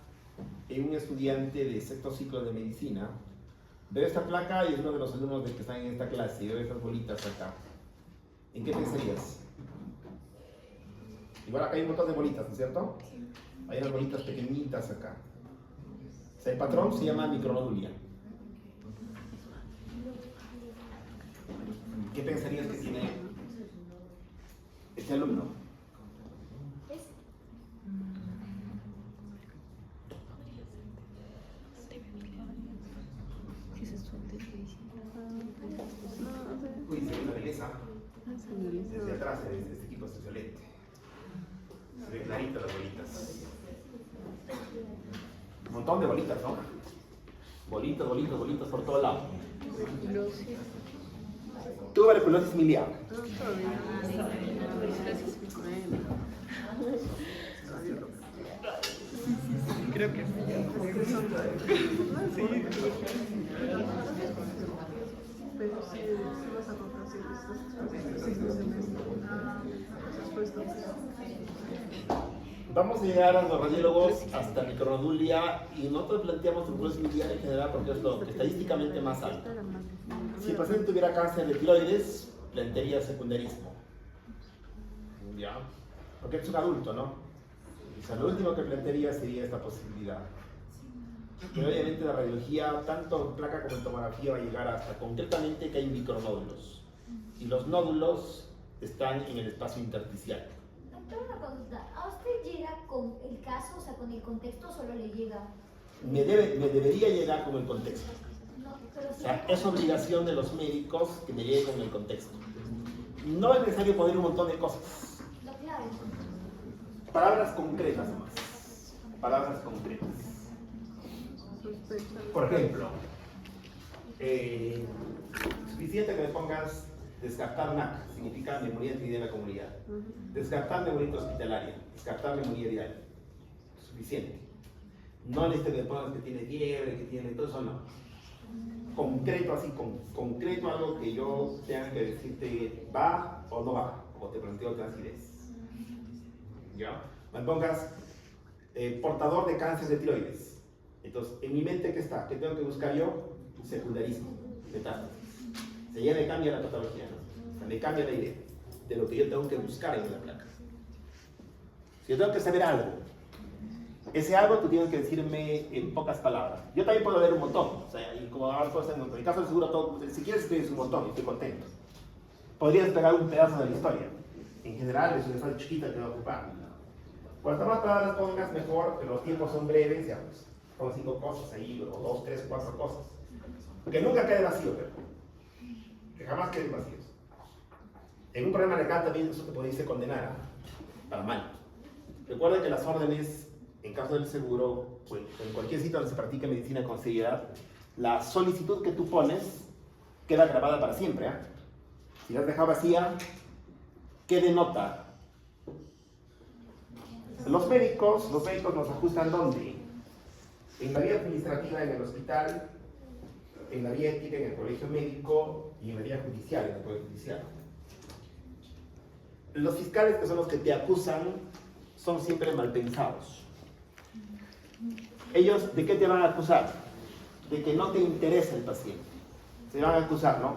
en un estudiante de sexto ciclo de medicina, veo esta placa y es uno de los alumnos que están en esta clase, y veo estas bolitas acá. ¿En qué pensarías? Igual acá hay un montón de bolitas, ¿no es cierto? Hay unas bolitas pequeñitas acá. O sea, el patrón se llama micronodulia. ¿Qué pensarías que tiene este alumno? Uy, se ve una belleza. Desde atrás, desde este equipo es excelente. Se ve clarito las bolitas. Un montón de bolitas, ¿no? Bolitas, bolitas, bolitas por todo lado. Tuberculosis miliar. Creo que sí. Pero sí vas a contar Vamos a llegar a los radiólogos hasta micronodulia y nosotros planteamos tuberculosis miliar en general porque es lo que estadísticamente más alto. Si el paciente tuviera cáncer de tiroides, plantearía secundarismo. ¿Ya? Porque es un adulto, ¿no? O sea, lo último que plantearía sería esta posibilidad. Pero obviamente la radiología, tanto en placa como en tomografía, va a llegar hasta concretamente que hay micronódulos. Y los nódulos están en el espacio intersticial. Doctor, una consulta. ¿A usted llega con el caso, o sea, con el contexto, o solo le llega? Me debería llegar con el contexto. No, pero sí. O sea, es obligación de los médicos que me llegue con el contexto. No es necesario poner un montón de cosas. Lo clave. Palabras concretas nomás. Palabras concretas. Por ejemplo, suficiente que me pongas descartar NAC, significa neumonía adquirida en la comunidad. Descartar neumonía hospitalaria, descartar neumonía viral. Suficiente. No necesito que me pongas que tiene fiebre, que tiene todo eso, no. Concreto, así, concreto algo que yo tenga que decirte va o no va, o te planteo otra acidez. ¿Ya? Me pongas portador de cáncer de tiroides. Entonces, en mi mente, ¿qué está? ¿Qué tengo que buscar yo? Secundarismo, metástasis. O sea, ya me cambia la patología, ¿no? O sea, me cambia la idea de lo que yo tengo que buscar en la placa. Si yo tengo que saber algo, ese algo tú tienes que decirme en pocas palabras. Yo también puedo leer un montón, o sea, y como ahora cosas en el caso del seguro, todo, si quieres escribir un montón y estoy contento. Podrías pegar un pedazo de la historia. En general, es una historia chiquita que va a ocupar. Cuanto más palabras pongas, mejor, pero los tiempos son breves, ya pues. Son 5 cosas ahí, o 2, 3, 4 cosas. Que nunca quede vacío, pero que jamás queden vacíos. En un problema legal también eso te puede irse condenar para mal. Recuerda que las órdenes, en caso del seguro, pues, en cualquier sitio donde se practique medicina con seriedad, la solicitud que tú pones queda grabada para siempre. ¿Eh? Si la has dejado vacía, ¿qué denota? Los médicos nos ajustan ¿dónde? En la vía administrativa en el hospital, en la vía ética, en el colegio médico y en la vía judicial, en el poder judicial. Los fiscales, que son los que te acusan, son siempre mal pensados. Ellos, ¿de qué te van a acusar? De que no te interesa el paciente. Se van a acusar, ¿no?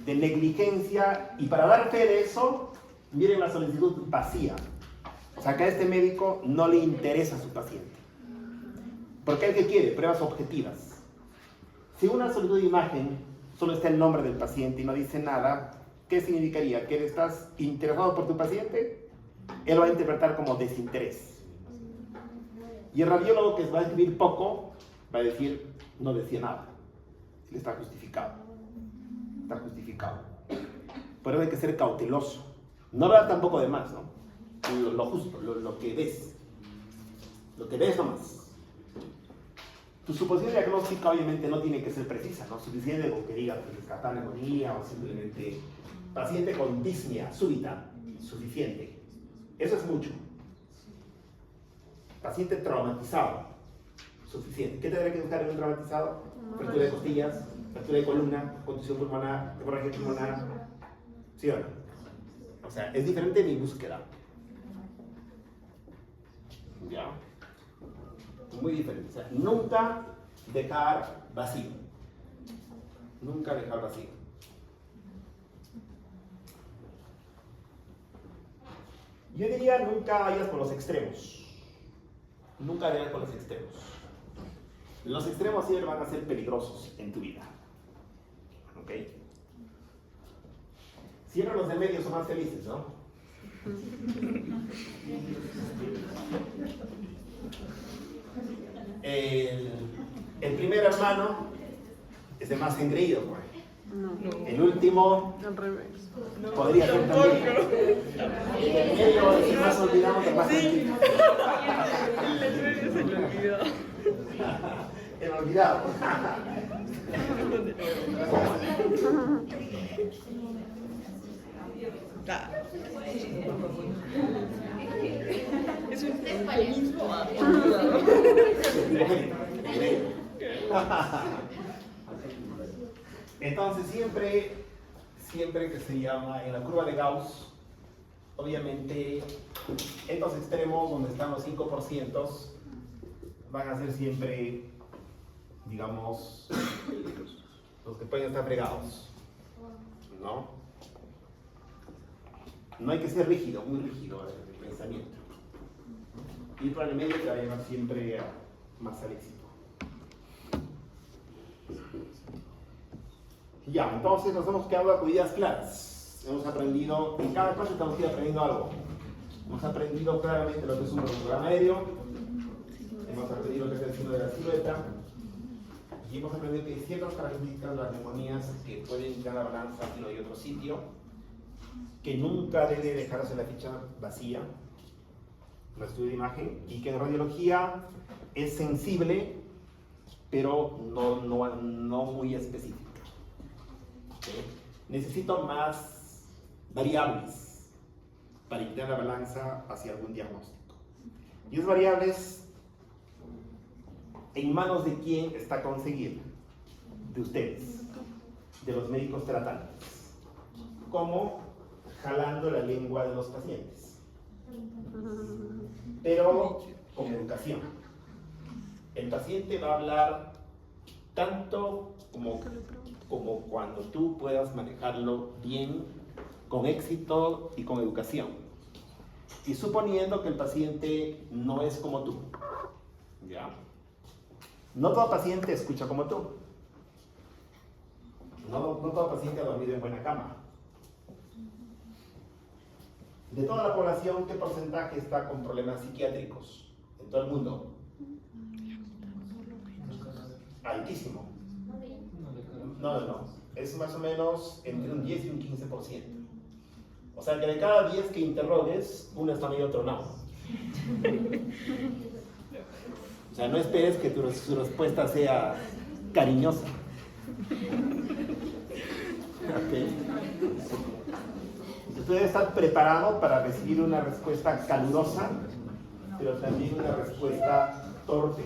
De negligencia, y para dar fe de eso, miren la solicitud vacía. O sea, que a este médico no le interesa a su paciente. Porque él, ¿qué quiere? Pruebas objetivas. Si una solicitud de imagen solo está el nombre del paciente y no dice nada, ¿qué significaría? ¿Que estás interesado por tu paciente? Él va a interpretar como desinterés. Y el radiólogo, que va a escribir poco, va a decir, no decía nada. Él está justificado. Está justificado. Por eso hay que ser cauteloso. No hablar tampoco de más, ¿no? Lo justo, lo que ves. Lo que ves nomás. Tu suposición diagnóstica obviamente no tiene que ser precisa, ¿no? Suficiente con que diga que descartar neumonía o simplemente paciente con disnea súbita, suficiente. Eso es mucho. Paciente traumatizado, suficiente. ¿Qué tendrá que buscar en un traumatizado? Fractura de costillas, fractura de columna, contusión pulmonar, hemorragia pulmonar. ¿Sí o no? O sea, es diferente mi búsqueda. ¿Ya? Muy diferente. O sea, nunca dejar vacío. Nunca dejar vacío. Yo diría, nunca vayas por los extremos. Nunca vayas por los extremos. Los extremos siempre van a ser peligrosos en tu vida. ¿Ok? Siempre los de medio son más felices, ¿no? El primer hermano es el más engreído, pues. No. El último Al revés. podría ser también. El medio es el más olvidado que el más tranquilo. El medio se le olvidó. El olvidado. Es un eufemismo. Entonces siempre que se llama en la curva de Gauss, obviamente estos extremos donde están los 5% van a ser siempre, digamos, los que pueden estar fregados, ¿no? No hay que ser rígido, muy rígido el pensamiento. Ir por el medio te va a llevar siempre más al éxito. Ya, entonces nos hemos quedado con ideas claras. Hemos aprendido, en cada clase estamos aprendiendo algo. Hemos aprendido claramente lo que es un programa aéreo. Hemos aprendido lo que es el signo de la silueta. Y hemos aprendido que hay ciertas características de las neumonías que pueden indicar la balanza en uno y otro sitio, que nunca debe dejarse la ficha vacía, el estudio de imagen, y que en radiología es sensible, pero no muy específica. ¿Okay? Necesito más variables para inclinar la balanza hacia algún diagnóstico. Y esas variables, ¿en manos de quién está conseguir? De ustedes, de los médicos tratantes. ¿Cómo? Jalando la lengua de los pacientes, pero con educación. El paciente va a hablar tanto como cuando tú puedas manejarlo bien, con éxito y con educación. Y suponiendo que el paciente no es como tú. ¿Ya? No todo paciente escucha como tú. No todo paciente ha dormido en buena cama. De toda la población, ¿qué porcentaje está con problemas psiquiátricos en todo el mundo? Altísimo. No. Es más o menos entre un 10 y un 15%. O sea que de cada 10 que interrogues, uno está medio tronado. O sea, no esperes que su respuesta sea cariñosa. ¿Okay? Usted debe estar preparado para recibir una respuesta calurosa, pero también una respuesta torpe.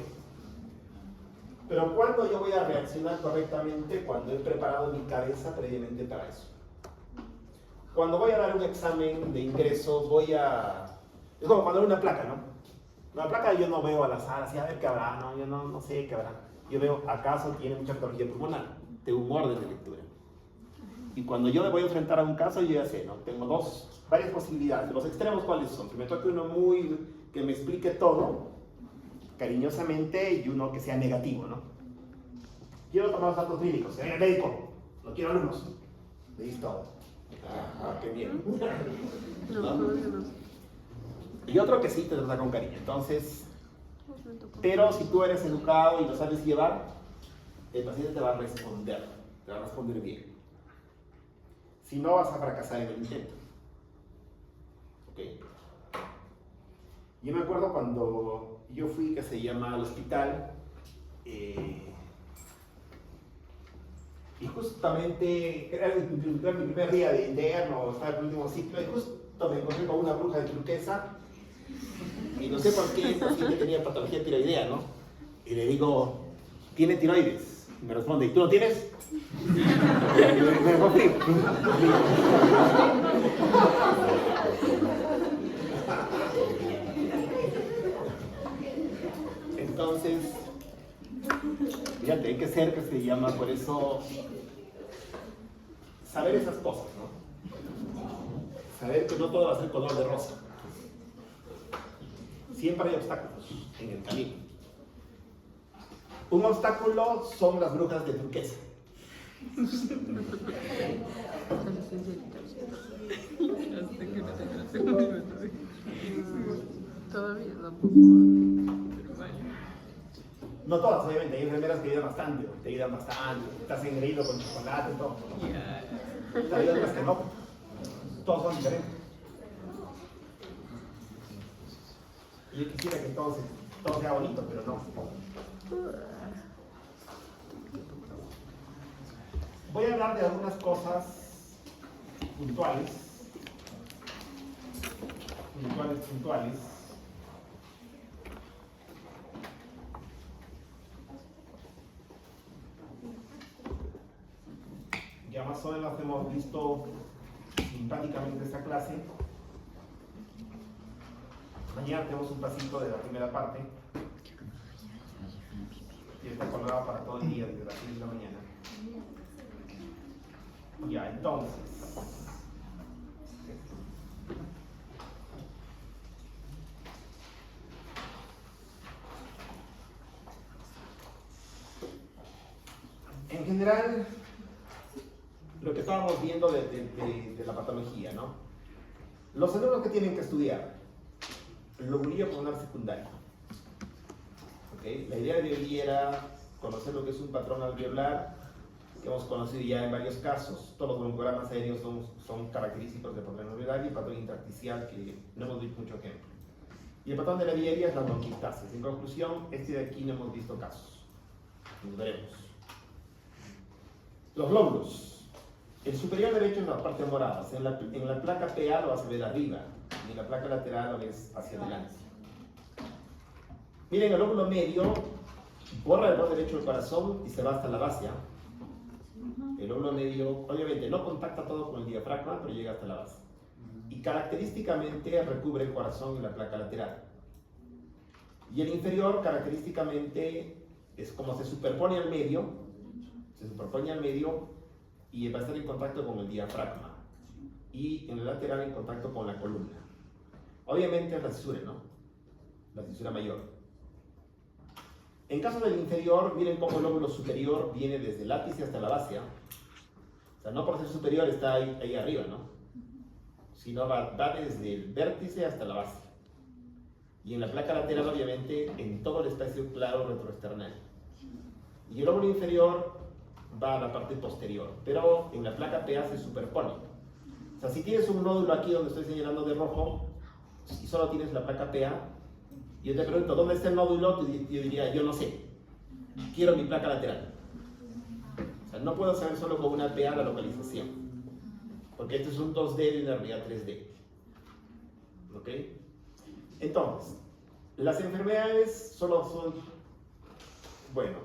Pero ¿cuándo yo voy a reaccionar correctamente? Cuando he preparado mi cabeza previamente para eso. Cuando voy a dar un examen de ingreso, es como cuando doy una placa, ¿no? La placa yo no veo al azar, así a ver qué habrá, ¿no? Yo no sé qué habrá. Yo veo, ¿acaso tiene mucha patología pulmonar? Tengo un orden de lectura. Y cuando yo me voy a enfrentar a un caso, yo ya sé, ¿no? Tengo varias posibilidades. Los extremos, ¿cuáles son? Que me toque uno que me explique todo, cariñosamente, y uno que sea negativo, ¿no? Quiero tomar los datos clínicos, soy el médico, no quiero alumnos. Listo. Qué bien. ¿No? Y otro que sí te trata con cariño. Entonces, pero si tú eres educado y lo sabes llevar, el paciente te va a responder bien. Si no, vas a fracasar en el intento. ¿Ok? Yo me acuerdo cuando yo fui, que se llama al hospital, y justamente era mi primer día de interno, estaba en el último ciclo, y justo me encontré con una bruja de Turquesa, y no sé por qué el paciente tenía patología tiroidea, ¿no? Y le digo, ¿tiene tiroides? Y me responde, ¿y tú no tienes? Me dejó frío. Entonces, fíjate, hay que ser, que se llama, por eso, saber esas cosas, ¿no? Saber que no todo va a ser color de rosa. Siempre hay obstáculos en el camino. Un obstáculo son las brujas de Turquesa. Todavía no todas, obviamente, hay enfermeras que ayudan bastante, estás engreído con chocolate y todo. Hay otras que no, todos son diferentes. Yo quisiera que todo sea bonito, pero no. Voy a hablar de algunas cosas puntuales. Ya más o menos hemos visto simpáticamente esta clase. Mañana tenemos un pasito de la primera parte. Y está colgado para todo el día, desde las 6 de la mañana. Ya, entonces. En general, lo que estábamos viendo de la patología, ¿no? Los alumnos que tienen que estudiar lobulia pulmonar secundaria. ¿Okay? La idea de hoy era conocer lo que es un patrón alveolar, que hemos conocido ya en varios casos. Todos los broncogramas aéreos son característicos del patrón alveolar y el patrón intersticial, que no hemos visto mucho ejemplo. Y el patrón de la vía aérea es la bronquiectasis. En conclusión, este de aquí no hemos visto casos. Nos veremos. Los lóbulos. El superior derecho es la parte morada. En la placa PA lo vas a ver arriba y en la placa lateral lo ves hacia adelante. Miren, el lóbulo medio borra el lado derecho del corazón y se va hasta la base. El lóbulo medio, obviamente, no contacta todo con el diafragma, pero llega hasta la base. Y característicamente recubre el corazón y la placa lateral. Y el inferior, característicamente, es como se superpone al medio, y va a estar en contacto con el diafragma. Y en el lateral en contacto con la columna. Obviamente es la cisura, ¿no? La cisura mayor. En caso del inferior, miren cómo el lóbulo superior viene desde el ápice hasta la base. O sea, no por ser superior está ahí arriba, ¿no? Sino va desde el vértice hasta la base. Y en la placa lateral, obviamente, en todo el espacio claro retroesternal. Y el lóbulo inferior va a la parte posterior, pero en la placa PA se superpone. O sea, si tienes un nódulo aquí donde estoy señalando de rojo, y solo tienes la placa PA, y yo te pregunto, ¿dónde está el nódulo? Yo diría, yo no sé. Quiero mi placa lateral. O sea, no puedo saber solo con una PA la localización. Porque esto es un 2D de una realidad 3D. ¿Ok? Entonces, las enfermedades solo son, bueno,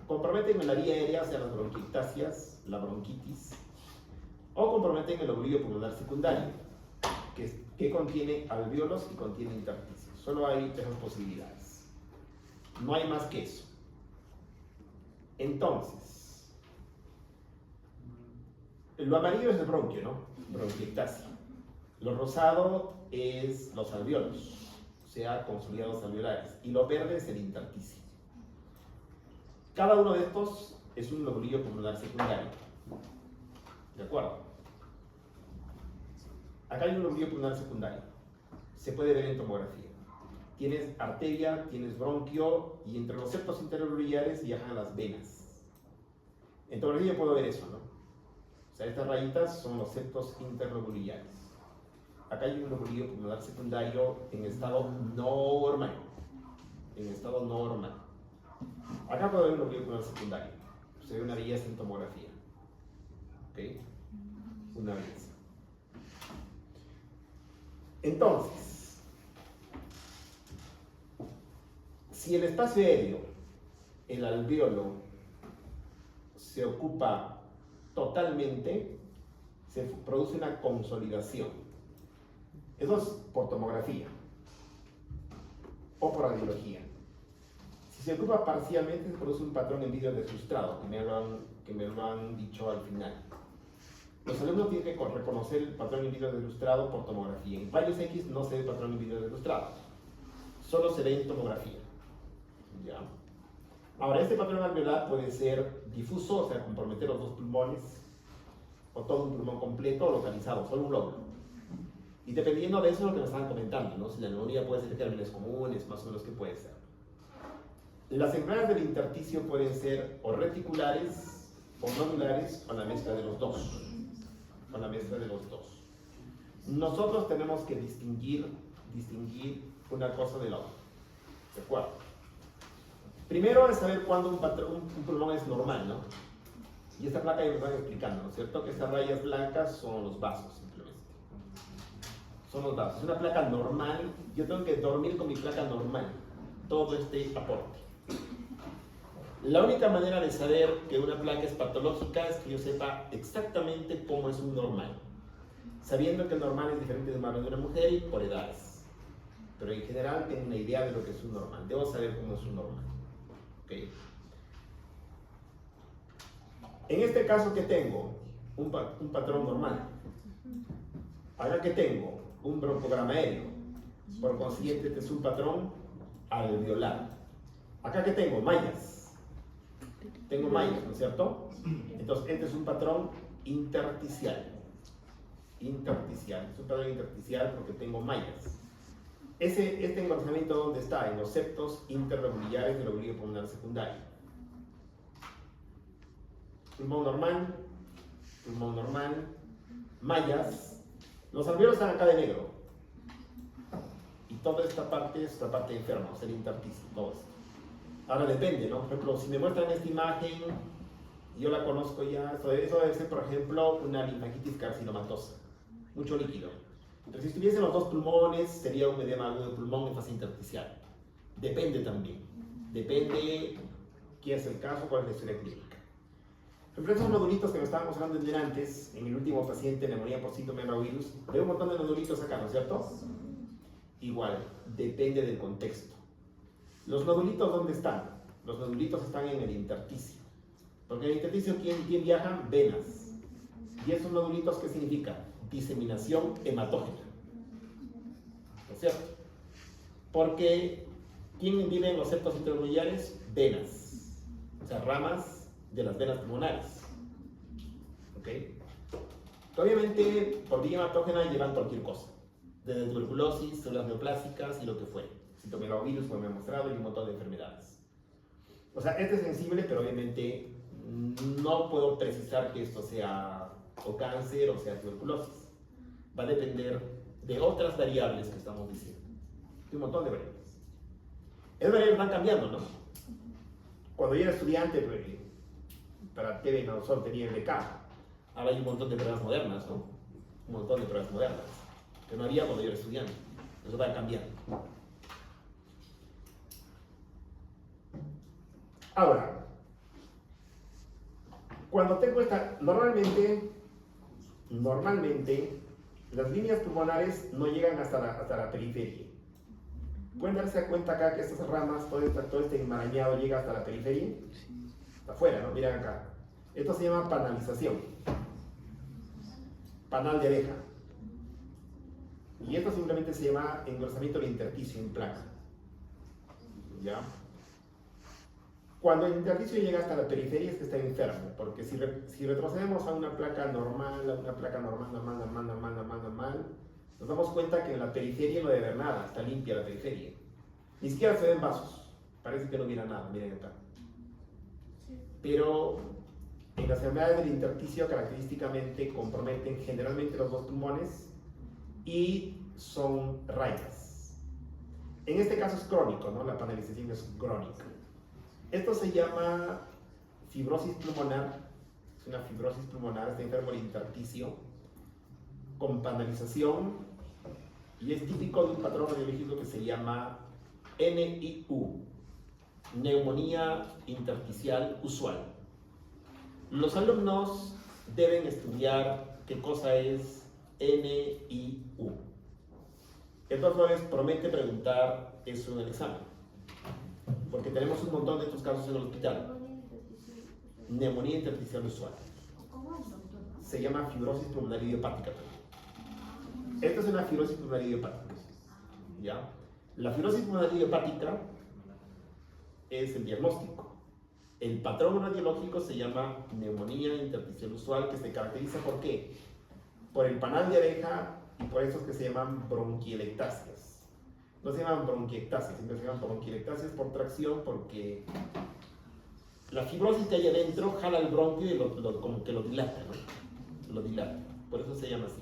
comprometen en la vía aérea, o sea, las bronquiectasias, la bronquitis, o comprometen el lobulillo pulmonar secundario, que contiene alvéolos y contiene intersticio. Solo hay esas posibilidades. No hay más que eso. Entonces, lo amarillo es el bronquio, ¿no? Bronquiectasia. Lo rosado es los alvéolos, o sea, consolidados alveolares. Y lo verde es el intersticio. Cada uno de estos es un lobulillo pulmonar secundario. ¿De acuerdo? Acá hay un lobulillo pulmonar secundario. Se puede ver en tomografía. Tienes arteria, tienes bronquio, y entre los septos interlobulares viajan las venas. En tomografía puedo ver eso, ¿no? O sea, estas rayitas son los septos interlobulares. Acá hay un lobulillo pulmonar secundario en estado normal. En estado normal. Acá puedo ver un lobulillo pulmonar secundario. Se ve una belleza en tomografía. ¿Ok? Una belleza. Entonces, si el espacio aéreo, el alvéolo, se ocupa totalmente, se produce una consolidación. Eso es por tomografía o por radiología. Si se ocupa parcialmente, se produce un patrón en vídeo de sustrado, que me lo han dicho al final. Los alumnos tienen que reconocer el patrón en vídeo de ilustrado por tomografía. En rayos X no se ve el patrón en vídeo de ilustrado, solo se ve en tomografía. ¿Ya? Ahora, este patrón alveolar puede ser difuso, o sea, comprometer los dos pulmones, o todo un pulmón completo, o localizado, solo un lóbulo. Y dependiendo de eso, lo que me estaban comentando, ¿no? Si la neumonía puede ser de gérmenes comunes, más o menos, ¿qué puede ser? Las enfermedades del intersticio pueden ser o reticulares, o nodulares, o la mezcla de los dos. Con la mezcla de los dos. Nosotros tenemos que distinguir una cosa de la otra. ¿De acuerdo? Primero es saber cuándo un pulmón es normal, ¿no? Y esta placa ya me van explicando, ¿no es cierto? Que estas rayas blancas son los vasos, simplemente. Son los vasos. Es una placa normal. Yo tengo que dormir con mi placa normal. Todo este aporte. La única manera de saber que una placa es patológica es que yo sepa exactamente cómo es un normal. Sabiendo que el normal es diferente de un varón y de una mujer y por edades. Pero en general tengo una idea de lo que es un normal. Debo saber cómo es un normal. ¿Okay? En este caso, ¿qué tengo? Un patrón normal. Ahora que tengo un broncograma aéreo. Por consiguiente, este es un patrón alveolar. Acá que tengo mallas. Tengo mallas, ¿no es cierto? Entonces, este es un patrón intersticial. Intersticial. Es un patrón intersticial porque tengo mallas. Este engrosamiento, ¿dónde está? En los septos interlobulares del lobulillo pulmonar secundario. Pulmón normal, mallas. Los alvéolos están acá de negro. Y toda esta parte es la parte enferma, o sea, el intersticio, todo esto. Ahora depende, ¿no? Por ejemplo, si me muestran esta imagen, yo la conozco ya, eso debe ser, por ejemplo, una linfagitis carcinomatosa, mucho líquido. Entonces, si estuviesen los dos pulmones, sería un edema agudo de pulmón en fase intersticial. Depende también. Depende qué es el caso, cuál es la historia clínica. Por ejemplo, esos nodulitos que me estaban mostrando antes, en el último paciente, neumonía por síndrome de virus, veo un montón de nodulitos acá, ¿no es cierto? Igual, depende del contexto. ¿Los nodulitos dónde están? Los nodulitos están en el intersticio. Porque en el intersticio, ¿quién viaja? Venas. ¿Y esos nodulitos qué significa? Diseminación hematógena. ¿No es cierto? Porque ¿quién vive en los septos interlobulares? Venas. O sea, ramas de las venas pulmonares. ¿Ok? Obviamente, por vía hematógena llevan cualquier cosa. Desde tuberculosis, células neoplásicas y lo que fuere. Citomegalovirus, como me he mostrado, y un montón de enfermedades. O sea, este es sensible, pero obviamente no puedo precisar que esto sea o cáncer o sea tuberculosis. Va a depender de otras variables que estamos diciendo. De un montón de variables. Esas variables van cambiando, ¿no? Cuando yo era estudiante, pues, para TV Nausol tenía el BK. Ahora hay un montón de pruebas modernas, ¿no? Un montón de pruebas modernas. Que no había cuando yo era estudiante. Eso va cambiando. Ahora, Cuando tengo esta, normalmente las líneas pulmonares no llegan hasta la periferia. ¿Pueden darse cuenta acá que estas ramas, todo este enmarañado llega hasta la periferia? Hasta afuera, ¿no? Miren acá. Esto se llama panalización. Panal de oreja. Y esto simplemente se llama engrosamiento del intersticio en placa. ¿Ya? Cuando el intersticio llega hasta la periferia es que está enfermo, porque si retrocedemos a una placa normal, nos damos cuenta que en la periferia no debe haber nada, está limpia la periferia. Ni siquiera se ven vasos, parece que no hubiera nada, miren acá. Pero en las enfermedades del intersticio característicamente comprometen generalmente los dos pulmones y son rayas. En este caso es crónico, ¿no? La panalización es crónica. Esto se llama fibrosis pulmonar, es una fibrosis pulmonar, está enfermo el intersticio, con panalización, y es típico de un patrón radiológico que se llama NIU, neumonía intersticial usual. Los alumnos deben estudiar qué cosa es NIU. El profesor promete preguntar eso en el examen, porque tenemos un montón de estos casos en el hospital. Neumonía intersticial usual. Se llama fibrosis pulmonar idiopática. Esta es una fibrosis pulmonar idiopática. ¿Ya? La fibrosis pulmonar idiopática es el diagnóstico. El patrón radiológico se llama neumonía intersticial usual, que se caracteriza ¿por qué? Por el panal de oreja y por esos que se llaman bronquielectasias. No se llaman bronquiectasias, siempre se llaman bronquielectasias por tracción, porque la fibrosis que hay adentro jala el bronquio y como que lo dilata, ¿no? Lo dilata, por eso se llama así.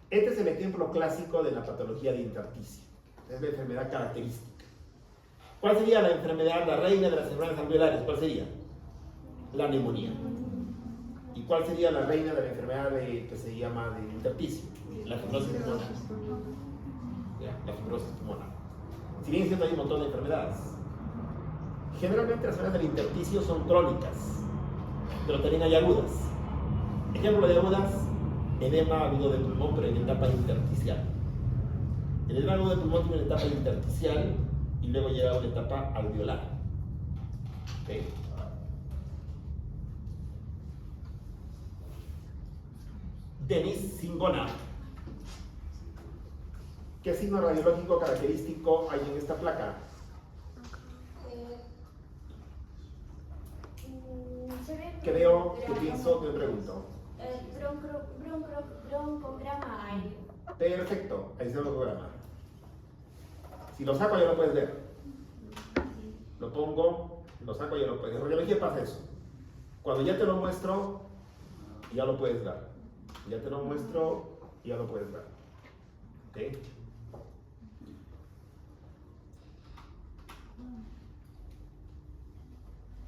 Este es el ejemplo clásico de la patología de intersticio. Es la enfermedad característica. ¿Cuál sería la enfermedad, la reina de las enfermedades alveolares? ¿Cuál sería? La neumonía. ¿Y cuál sería la reina de la enfermedad que se llama de intersticio? La fibrosis pulmonar. La fibrosis pulmonar. Si bien es cierto, hay un montón de enfermedades. Generalmente las enfermedades del intersticio son crónicas, pero también hay agudas. Ejemplo de agudas, edema agudo de pulmón, pero en etapa intersticial. El edema agudo de pulmón tiene una etapa intersticial y luego llega a una etapa alveolar. ¿Okay? Denis Singona. ¿Qué signo radiológico característico hay en esta placa? Creo que pienso, me pregunto. Broncograma aéreo. Perfecto, ahí está el broncograma. Si lo saco ya lo puedes ver. Lo pongo, lo saco ya lo puedes ver. En radiología pasa eso. Cuando ya te lo muestro, ya lo puedes ver. Ya te lo muestro, ya lo puedes ver. ¿Ok?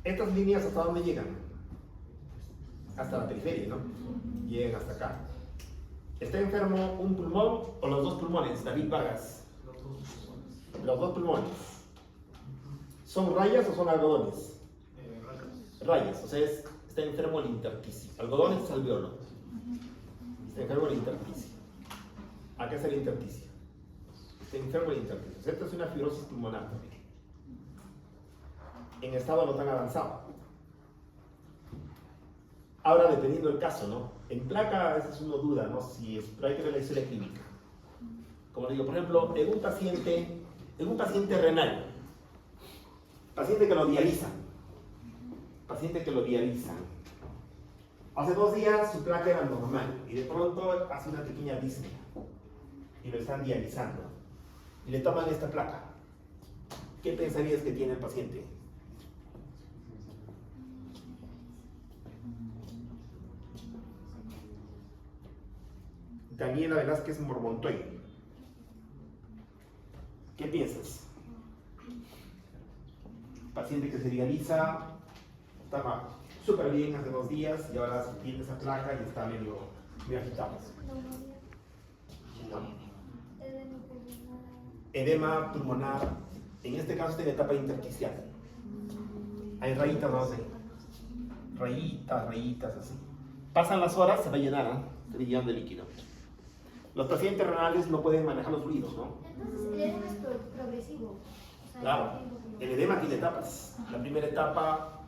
Estas líneas, ¿hasta dónde llegan? Hasta la periferia, ¿no? Llegan hasta acá. ¿Está enfermo un pulmón o los dos pulmones? David Vargas. Los dos pulmones. ¿Son rayas o son algodones? Rayas, o sea, está enfermo el intersticio. Algodones es alveolo. Está enfermo el intersticio. Acá es el intersticio. Está enfermo el intersticio. Esto es una fibrosis pulmonar también. En estado no tan avanzado. Ahora, dependiendo del caso, ¿no? En placa a veces uno duda, ¿no? Pero hay que ver la historia clínica. Como digo, por ejemplo, en un paciente renal, paciente que lo dializan. Hace 2 días su placa era normal y de pronto hace una pequeña disnea y lo están dializando y le toman esta placa. ¿Qué pensarías que tiene el paciente? Daniela Velázquez Mormontoy. ¿Qué piensas? Paciente que se dializa, estaba súper bien hace 2 días y ahora tiene esa placa y está medio agitado. Edema pulmonar, en este caso está en etapa intersticial. Hay rayitas, no sé. rayitas, así. Pasan las horas, se va a llenar, ¿eh? Se va llenando de líquido. Los pacientes renales no pueden manejar los fluidos, ¿no? Entonces, el edema es progresivo. O sea, Claro, el edema tiene etapas. La primera etapa,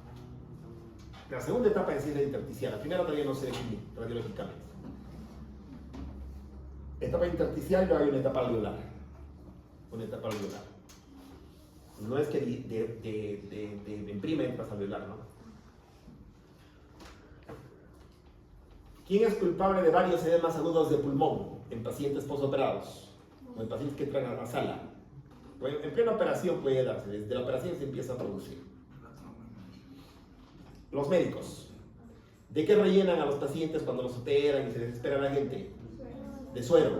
la segunda etapa en sí es la intersticial. La primera todavía no se define radiológicamente. Etapa intersticial, luego hay una etapa alveolar. Una etapa alveolar. No es que en prima entras alveolar, ¿no? ¿Quién es culpable de varios edemas agudos de pulmón en pacientes posoperados o en pacientes que traen a la sala? Pues en plena operación puede darse, desde la operación se empieza a producir. Los médicos, ¿de qué rellenan a los pacientes cuando los operan y se desespera a la gente? De suero.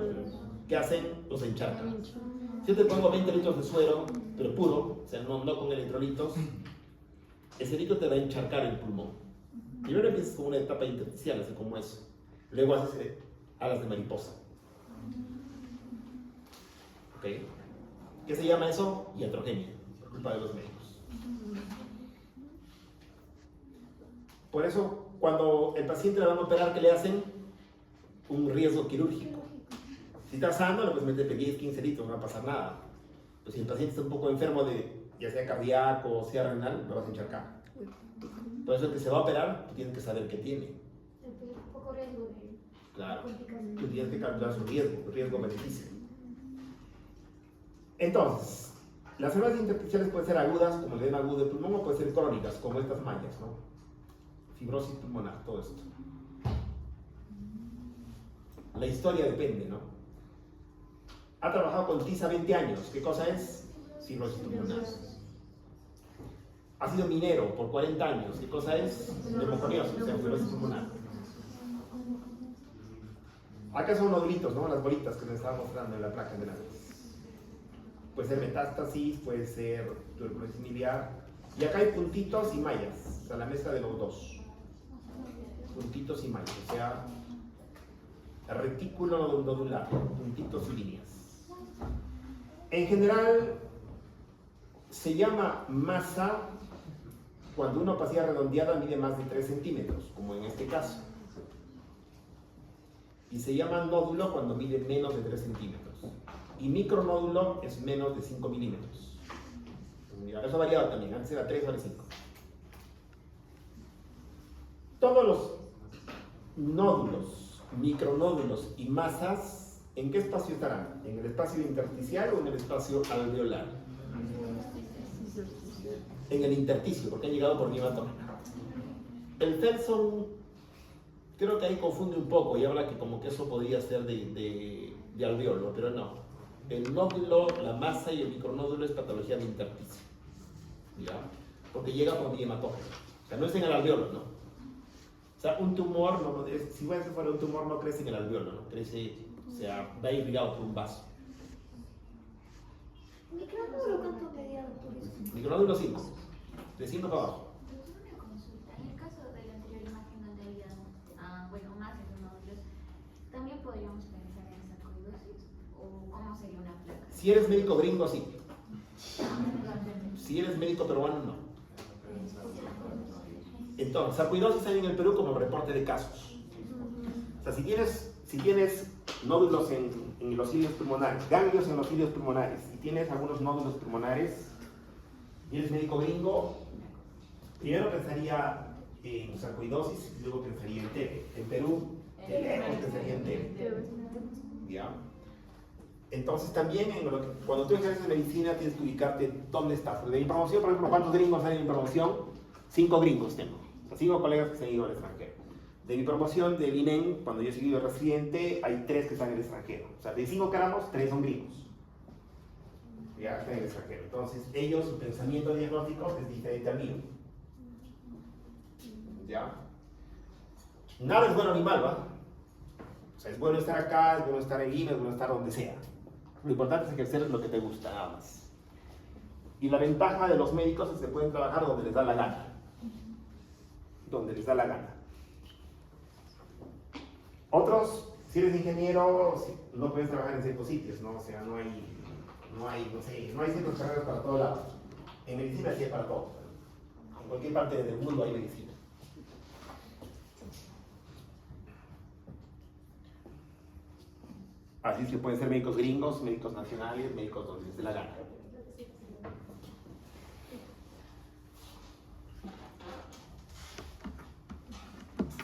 ¿Qué hacen? Los encharcan. Si yo te pongo 20 litros de suero, pero puro, o sea, no con electrolitos, ese líquido te va a encharcar el pulmón. Primero empiezas con una etapa intersticial, así como eso. Luego haces alas de mariposa. ¿Ok? ¿Qué se llama eso? Iatrogenia, por culpa de los médicos. Por eso, cuando el paciente le van a operar, ¿qué le hacen? Un riesgo quirúrgico. Si está sano, le puedes meter 10, 15 litros, no va a pasar nada. Pero si el paciente está un poco enfermo ya sea cardíaco o sea renal, lo vas a encharcar. Por eso el que se va a operar, tú tienes que saber qué tiene. Un poco riesgo de... Claro, tú tienes que calcular su riesgo-beneficio. Entonces, las enfermedades intersticiales pueden ser agudas, como el edema agudo de pulmón, o pueden ser crónicas, como estas mallas, ¿no? Fibrosis pulmonar, todo esto. La historia depende, ¿no? Ha trabajado con tiza 20 años. ¿Qué cosa es? Fibrosis pulmonar. Ha sido minero por 40 años. ¿Qué cosa es? Neumoconiosis, o sea, fibrosis pulmonar. Acá son nodulitos, ¿no? Las bolitas que nos estaba mostrando en la placa de la vez. Puede ser metástasis, puede ser tuberculosis miliar. Y acá hay puntitos y mallas, o sea, la mezcla de los dos. Puntitos y mallas, o sea, retículo nodular, puntitos y líneas. En general, se llama masa cuando una opacidad redondeada mide más de 3 centímetros, como en este caso. Y se llama nódulo cuando mide menos de 3 centímetros. Y micronódulo es menos de 5 milímetros. Eso ha variado también, antes era 3, ahora 5. Todos los nódulos, micronódulos y masas, ¿en qué espacio estarán? ¿En el espacio intersticial o en el espacio alveolar? En el intersticio, porque han llegado por vía atómica. El Felson, creo que ahí confunde un poco y habla que como que eso podría ser de alveolo, pero no. El nódulo, la masa y el micronódulo es patología de intersticio. ¿Ya? Porque llega por vía hematógena. O sea, no es en el alveolo, ¿no? O sea, un tumor, si fuera un tumor, no crece en el alveolo, ¿no? Crece, o sea, va irrigado por un vaso. ¿Micronódulo cuánto medía, doctor? Micronódulo 5, de 5 para abajo. Una consulta. En el caso de la anterior imagen donde había, más de nódulos, ¿también podríamos pensar en sarcoidosis? ¿O cómo sería una placa? Si eres médico gringo, sí. Si eres médico peruano, no. Entonces, sarcoidosis hay en el Perú como reporte de casos. O sea, si tienes nódulos en los cilios pulmonares, ganglios en los cilios pulmonares, y tienes algunos nódulos pulmonares, y eres médico gringo, primero pensaría en sarcoidosis y luego pensaría en TB. En Perú, pensaría en TB. ¿Ya? Entonces también, cuando tú ejerces medicina, tienes que ubicarte dónde estás. De mi promoción, por ejemplo, ¿cuántos gringos hay en mi promoción? 5 gringos tengo. O sea, 5 colegas que se han ido al extranjero. De mi promoción del INEM, cuando yo he seguido residente, hay 3 que están en el extranjero. O sea, de 5 que éramos, 3 son gringos. Ya están en el extranjero. Entonces, ellos, su pensamiento diagnóstico es diferente al mío. ¿Ya? Nada es bueno ni mal, ¿va? O sea, es bueno estar acá, es bueno estar en Lima, es bueno estar donde sea. Lo importante es ejercer lo que te gusta, nada más. Y la ventaja de los médicos es que pueden trabajar donde les da la gana. Donde les da la gana. Otros, si eres ingeniero, no puedes trabajar en ciertos sitios, ¿no? O sea, no hay ciertas carreras para todos lados. En medicina sí hay para todo. En cualquier parte del mundo hay medicina. Así es que pueden ser médicos gringos, médicos nacionales, médicos donde les dé la gana.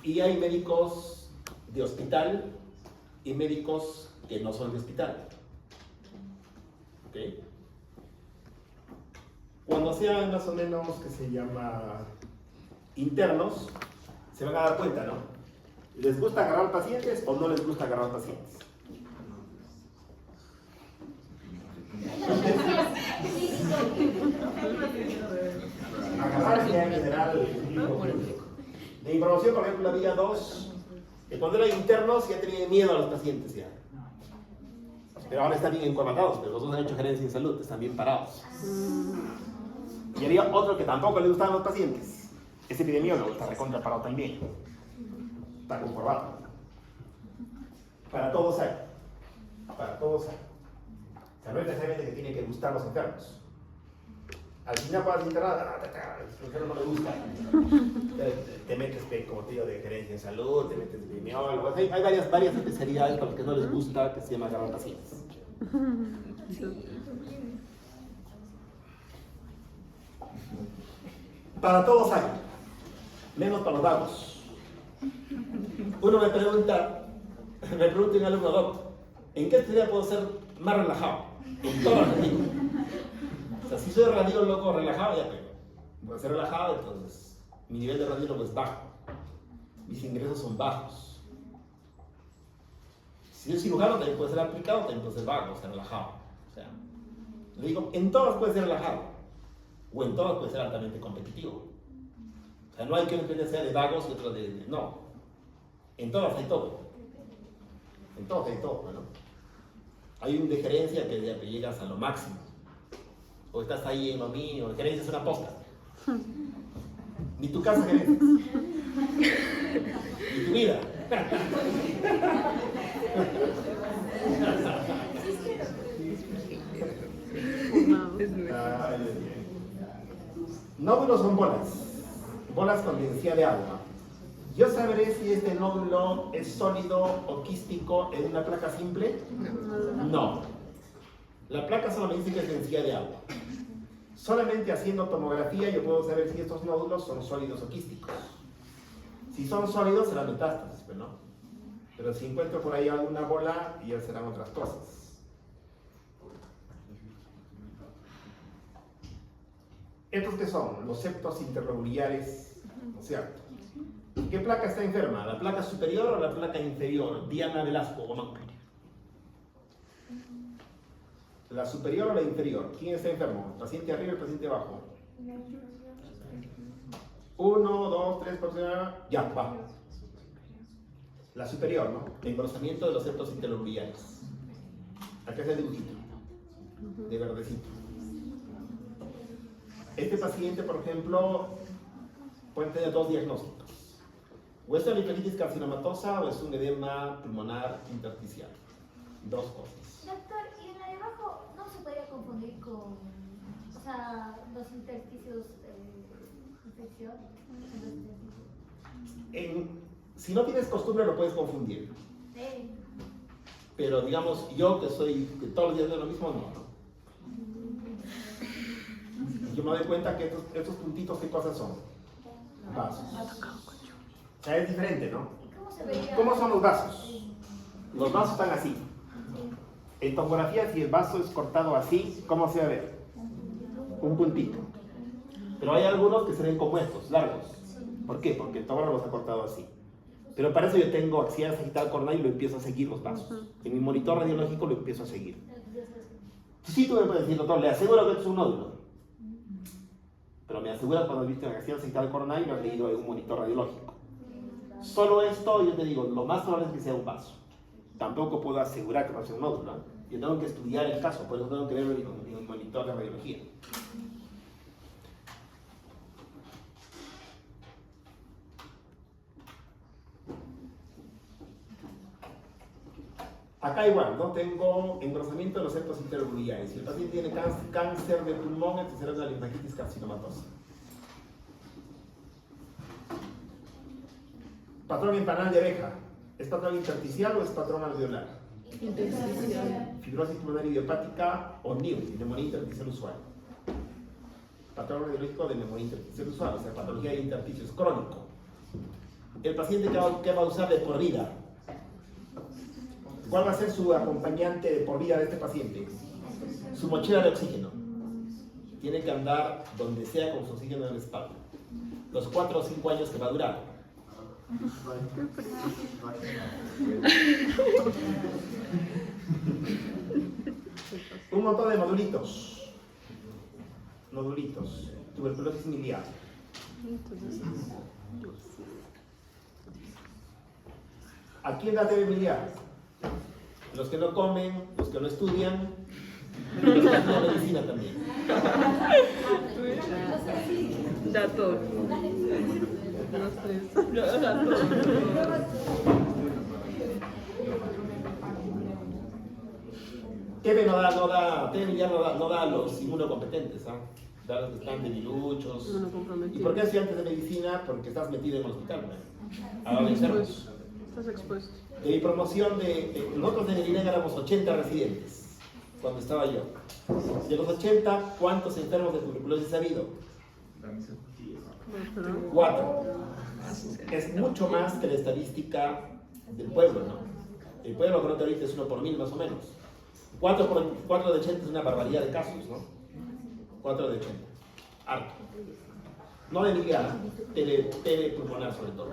Y hay médicos de hospital y médicos que no son de hospital. ¿Ok? Cuando sean más o menos, que se llama, internos, se van a dar cuenta, ¿no? ¿Les gusta agarrar pacientes o no les gusta agarrar pacientes? Agarrar ya en general. De información, por ejemplo, había dos, que cuando eran internos ya tenían miedo a los pacientes ya. Pero ahora están bien encorbatados, pero los dos han hecho gerencia en salud, están bien parados. Y había otro que tampoco le gustaban los pacientes. Es epidemiólogo, está recontra parado también. Está comprobado. Para todos hay. Para todos hay. O sea, no es necesariamente que tiene que gustar los enfermos. Al final puedes internar, el enfermo no le gusta. Te metes, como te digo, de gerencia en salud, te metes de epidemiólogo. Hay varias especialidades para los que no les gusta, que se llama agarrar pacientes. Para todos hay, menos para los vagos. Uno me pregunta un alumno, Doc, ¿en qué especialidad puedo ser más relajado? En todas las digo. O sea, si soy radiólogo relajado, ya tengo. Voy a ser relajado, entonces mi nivel de radiólogo es bajo. Mis ingresos son bajos. Si soy cirujano, también puede ser aplicado, también puede ser vago, o sea, relajado. O sea, le digo, en todas puede ser relajado. O en todas puede ser altamente competitivo. O sea, no hay que una especie sea de vagos y otro de... No. En todas hay todo. En todas hay todo, ¿no? Hay un de gerencia que llegas a lo máximo. O estás ahí en lo mío. Gerencia es una posta. Ni tu casa gerencia. Ni tu vida. Nódulos son bolas con densidad de agua. Yo sabré si este nódulo es sólido o quístico en una placa simple. No. La placa solo me dice que es densidad de agua. Solamente haciendo tomografía yo puedo saber si estos nódulos son sólidos o quísticos. Si son sólidos serán metástasis, pero no. Pero si encuentro por ahí alguna bola, ya serán otras cosas. ¿Estos qué son? Los septos interlobuliares, ¿no es cierto? ¿Qué placa está enferma? ¿La placa superior o la placa inferior? Diana Velasco o no. ¿La superior o la inferior? ¿Quién está enfermo? ¿El paciente arriba o el paciente abajo? 1, 2, 3, ya, va. La superior, ¿no? Engrosamiento de los septos interlobuliares. Acá es el dibujito, de verdecito. Este paciente, por ejemplo, puede tener dos diagnósticos. O es una linfatitis carcinomatosa o es un edema pulmonar intersticial. Dos cosas. Doctor, y en la de abajo no se podría confundir con, o sea, los intersticios infección. Si no tienes costumbre lo puedes confundir. Pero digamos, yo que todos los días veo lo mismo, no. Yo me doy cuenta que estos puntitos, ¿qué cosas son? Vasos. O sea, es diferente, ¿no? ¿Cómo son los vasos? Los vasos están así. En tomografía, si el vaso es cortado así, ¿cómo se va a ver? Un puntito. Pero hay algunos que se ven como estos, largos. ¿Por qué? Porque el tomógrafo los ha cortado así. Pero para eso yo tengo axial sagital coronario y lo empiezo a seguir los vasos. En mi monitor radiológico lo empiezo a seguir. Sí, tú me puedes decir, doctor, le aseguro que esto es un nódulo. Pero me aseguras cuando has visto en axial sagital coronario y lo has leído en un monitor radiológico. Solo esto, yo te digo, lo más probable es que sea un vaso. Tampoco puedo asegurar que va a ser un nódulo. Yo tengo que estudiar el caso, por eso tengo que verlo en un monitor de radiología. Acá igual, ¿no? Tengo engrosamiento de los septos interlobuliares. Si el paciente tiene cáncer de pulmón, este será una linfatitis carcinomatosa. Patrón empanal de abeja. ¿Es patrón intersticial o es patrón alveolar? Fibrosis pulmonar idiopática o NIU, neumonía intersticial usual. Patrón radiológico de neumonía intersticial usual, o sea, patología de intersticios crónico. El paciente que va a usar de por vida. ¿Cuál va a ser su acompañante de por vida de este paciente? Su mochila de oxígeno. Tiene que andar donde sea con su oxígeno en la espalda. Los 4 o 5 años que va a durar. Un montón de nodulitos. Nodulitos. Tuberculosis miliar. ¿A quién da TB miliar? Los que no comen, los que no estudian, y los que estudian medicina también. Datos. TB no da a los inmunocompetentes, ¿ah? Da a los que están debiluchos. ¿Y por qué estudiantes de medicina? Porque estás metido en el hospital, ¿no? A los enfermos. Estás expuesto. De mi promoción, nosotros de Nerilén éramos 80 residentes, cuando estaba yo. De los 80, ¿cuántos enfermos de tuberculosis ha habido? 4. Es mucho más que la estadística del pueblo, ¿no? El pueblo creo que ahorita es 1 por 1000 más o menos. 4 de 80 es una barbaridad de casos, ¿no? 4 de 80. Harto. No de miliar, TB pulmonar sobre todo.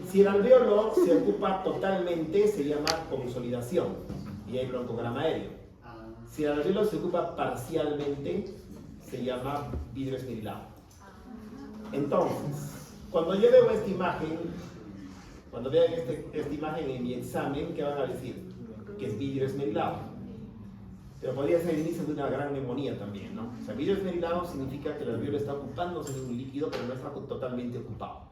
Si el alveolo se ocupa totalmente, se llama consolidación y hay broncograma aéreo. Si el alveolo se ocupa parcialmente, se llama vidrio esmerilado. Entonces, cuando yo veo esta imagen, cuando vean esta imagen en mi examen, ¿qué van a decir? Que es vidrio esmerilado. Pero podría ser el inicio de una gran neumonía también, ¿no? O sea, vidrio esmerilado significa que el alveolo está ocupándose de un líquido, pero no está totalmente ocupado.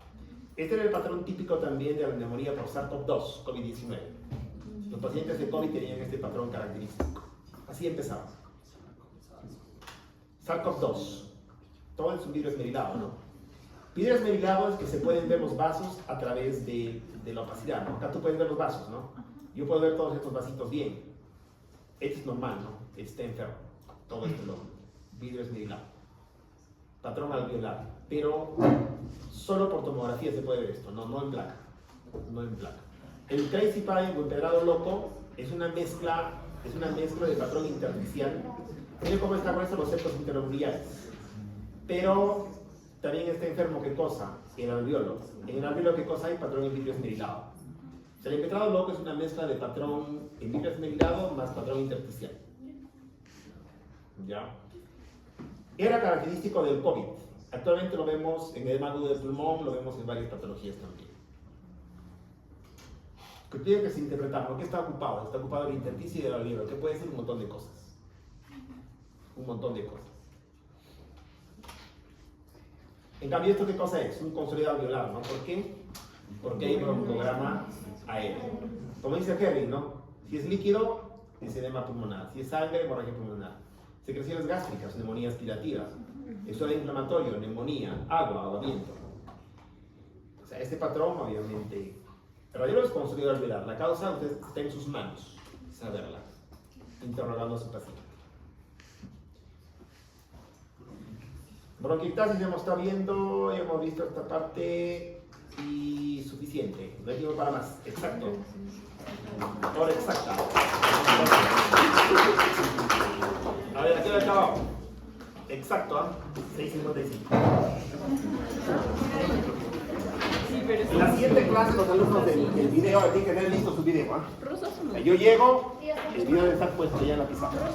Este era el patrón típico también de la neumonía por SARS-CoV-2, COVID-19. Los pacientes de COVID tenían este patrón característico. Así empezaba. SARS-CoV-2. Todo es un vidrio esmerilado, ¿no? Vidrio esmerilado es que se pueden ver los vasos a través de la opacidad, ¿no? Acá tú puedes ver los vasos, ¿no? Yo puedo ver todos estos vasitos bien. Este es normal, ¿no? Este está enfermo. Todo esto es vidrio esmerilado. Patrón alveolar. Pero solo por tomografía se puede ver esto, no en placa. No en placa. El crazy pie o empedrado loco es una mezcla de patrón intersticial. Miren cómo está con los septos interlobulares. Pero también está enfermo, ¿qué cosa? El alveolo. En el alveolo, ¿qué cosa hay? Patrón en vidrio esmerilado. El empedrado loco es una mezcla de patrón en vidrio esmerilado más patrón intersticial. ¿Ya? Era característico del COVID. Actualmente lo vemos en edema agudo del pulmón, lo vemos en varias patologías también. Que tiene que se interpretar, ¿por qué está ocupado? Está ocupado el intersticio y del alveolo, que puede ser un montón de cosas. Un montón de cosas. En cambio, ¿esto qué cosa es? Un consolidado alveolar, ¿no? ¿Por qué? Porque hay broncograma aéreo. Como dice Kevin, ¿no? Si es líquido, es edema pulmonar. Si es sangre, hemorragia pulmonar. Secreciones gástricas, neumonía aspirativa. Eso es inflamatorio, neumonía, agua, ahogamiento. O sea, este patrón, obviamente, el radiólogo es consolidado alveolar. La causa usted está en sus manos, saberla, interrogando a su paciente. Bronquiectasis ya hemos estado viendo, ya hemos visto esta parte y suficiente. No hay tiempo para más. Exacto. Hora exacta. A ver, aquí lo he acabado. Exacto, ¿ah? 6:55. En la siguiente clase, los alumnos del video tienen que tener listo su video. Yo llego, el video debe estar puesto ya en la pizarra.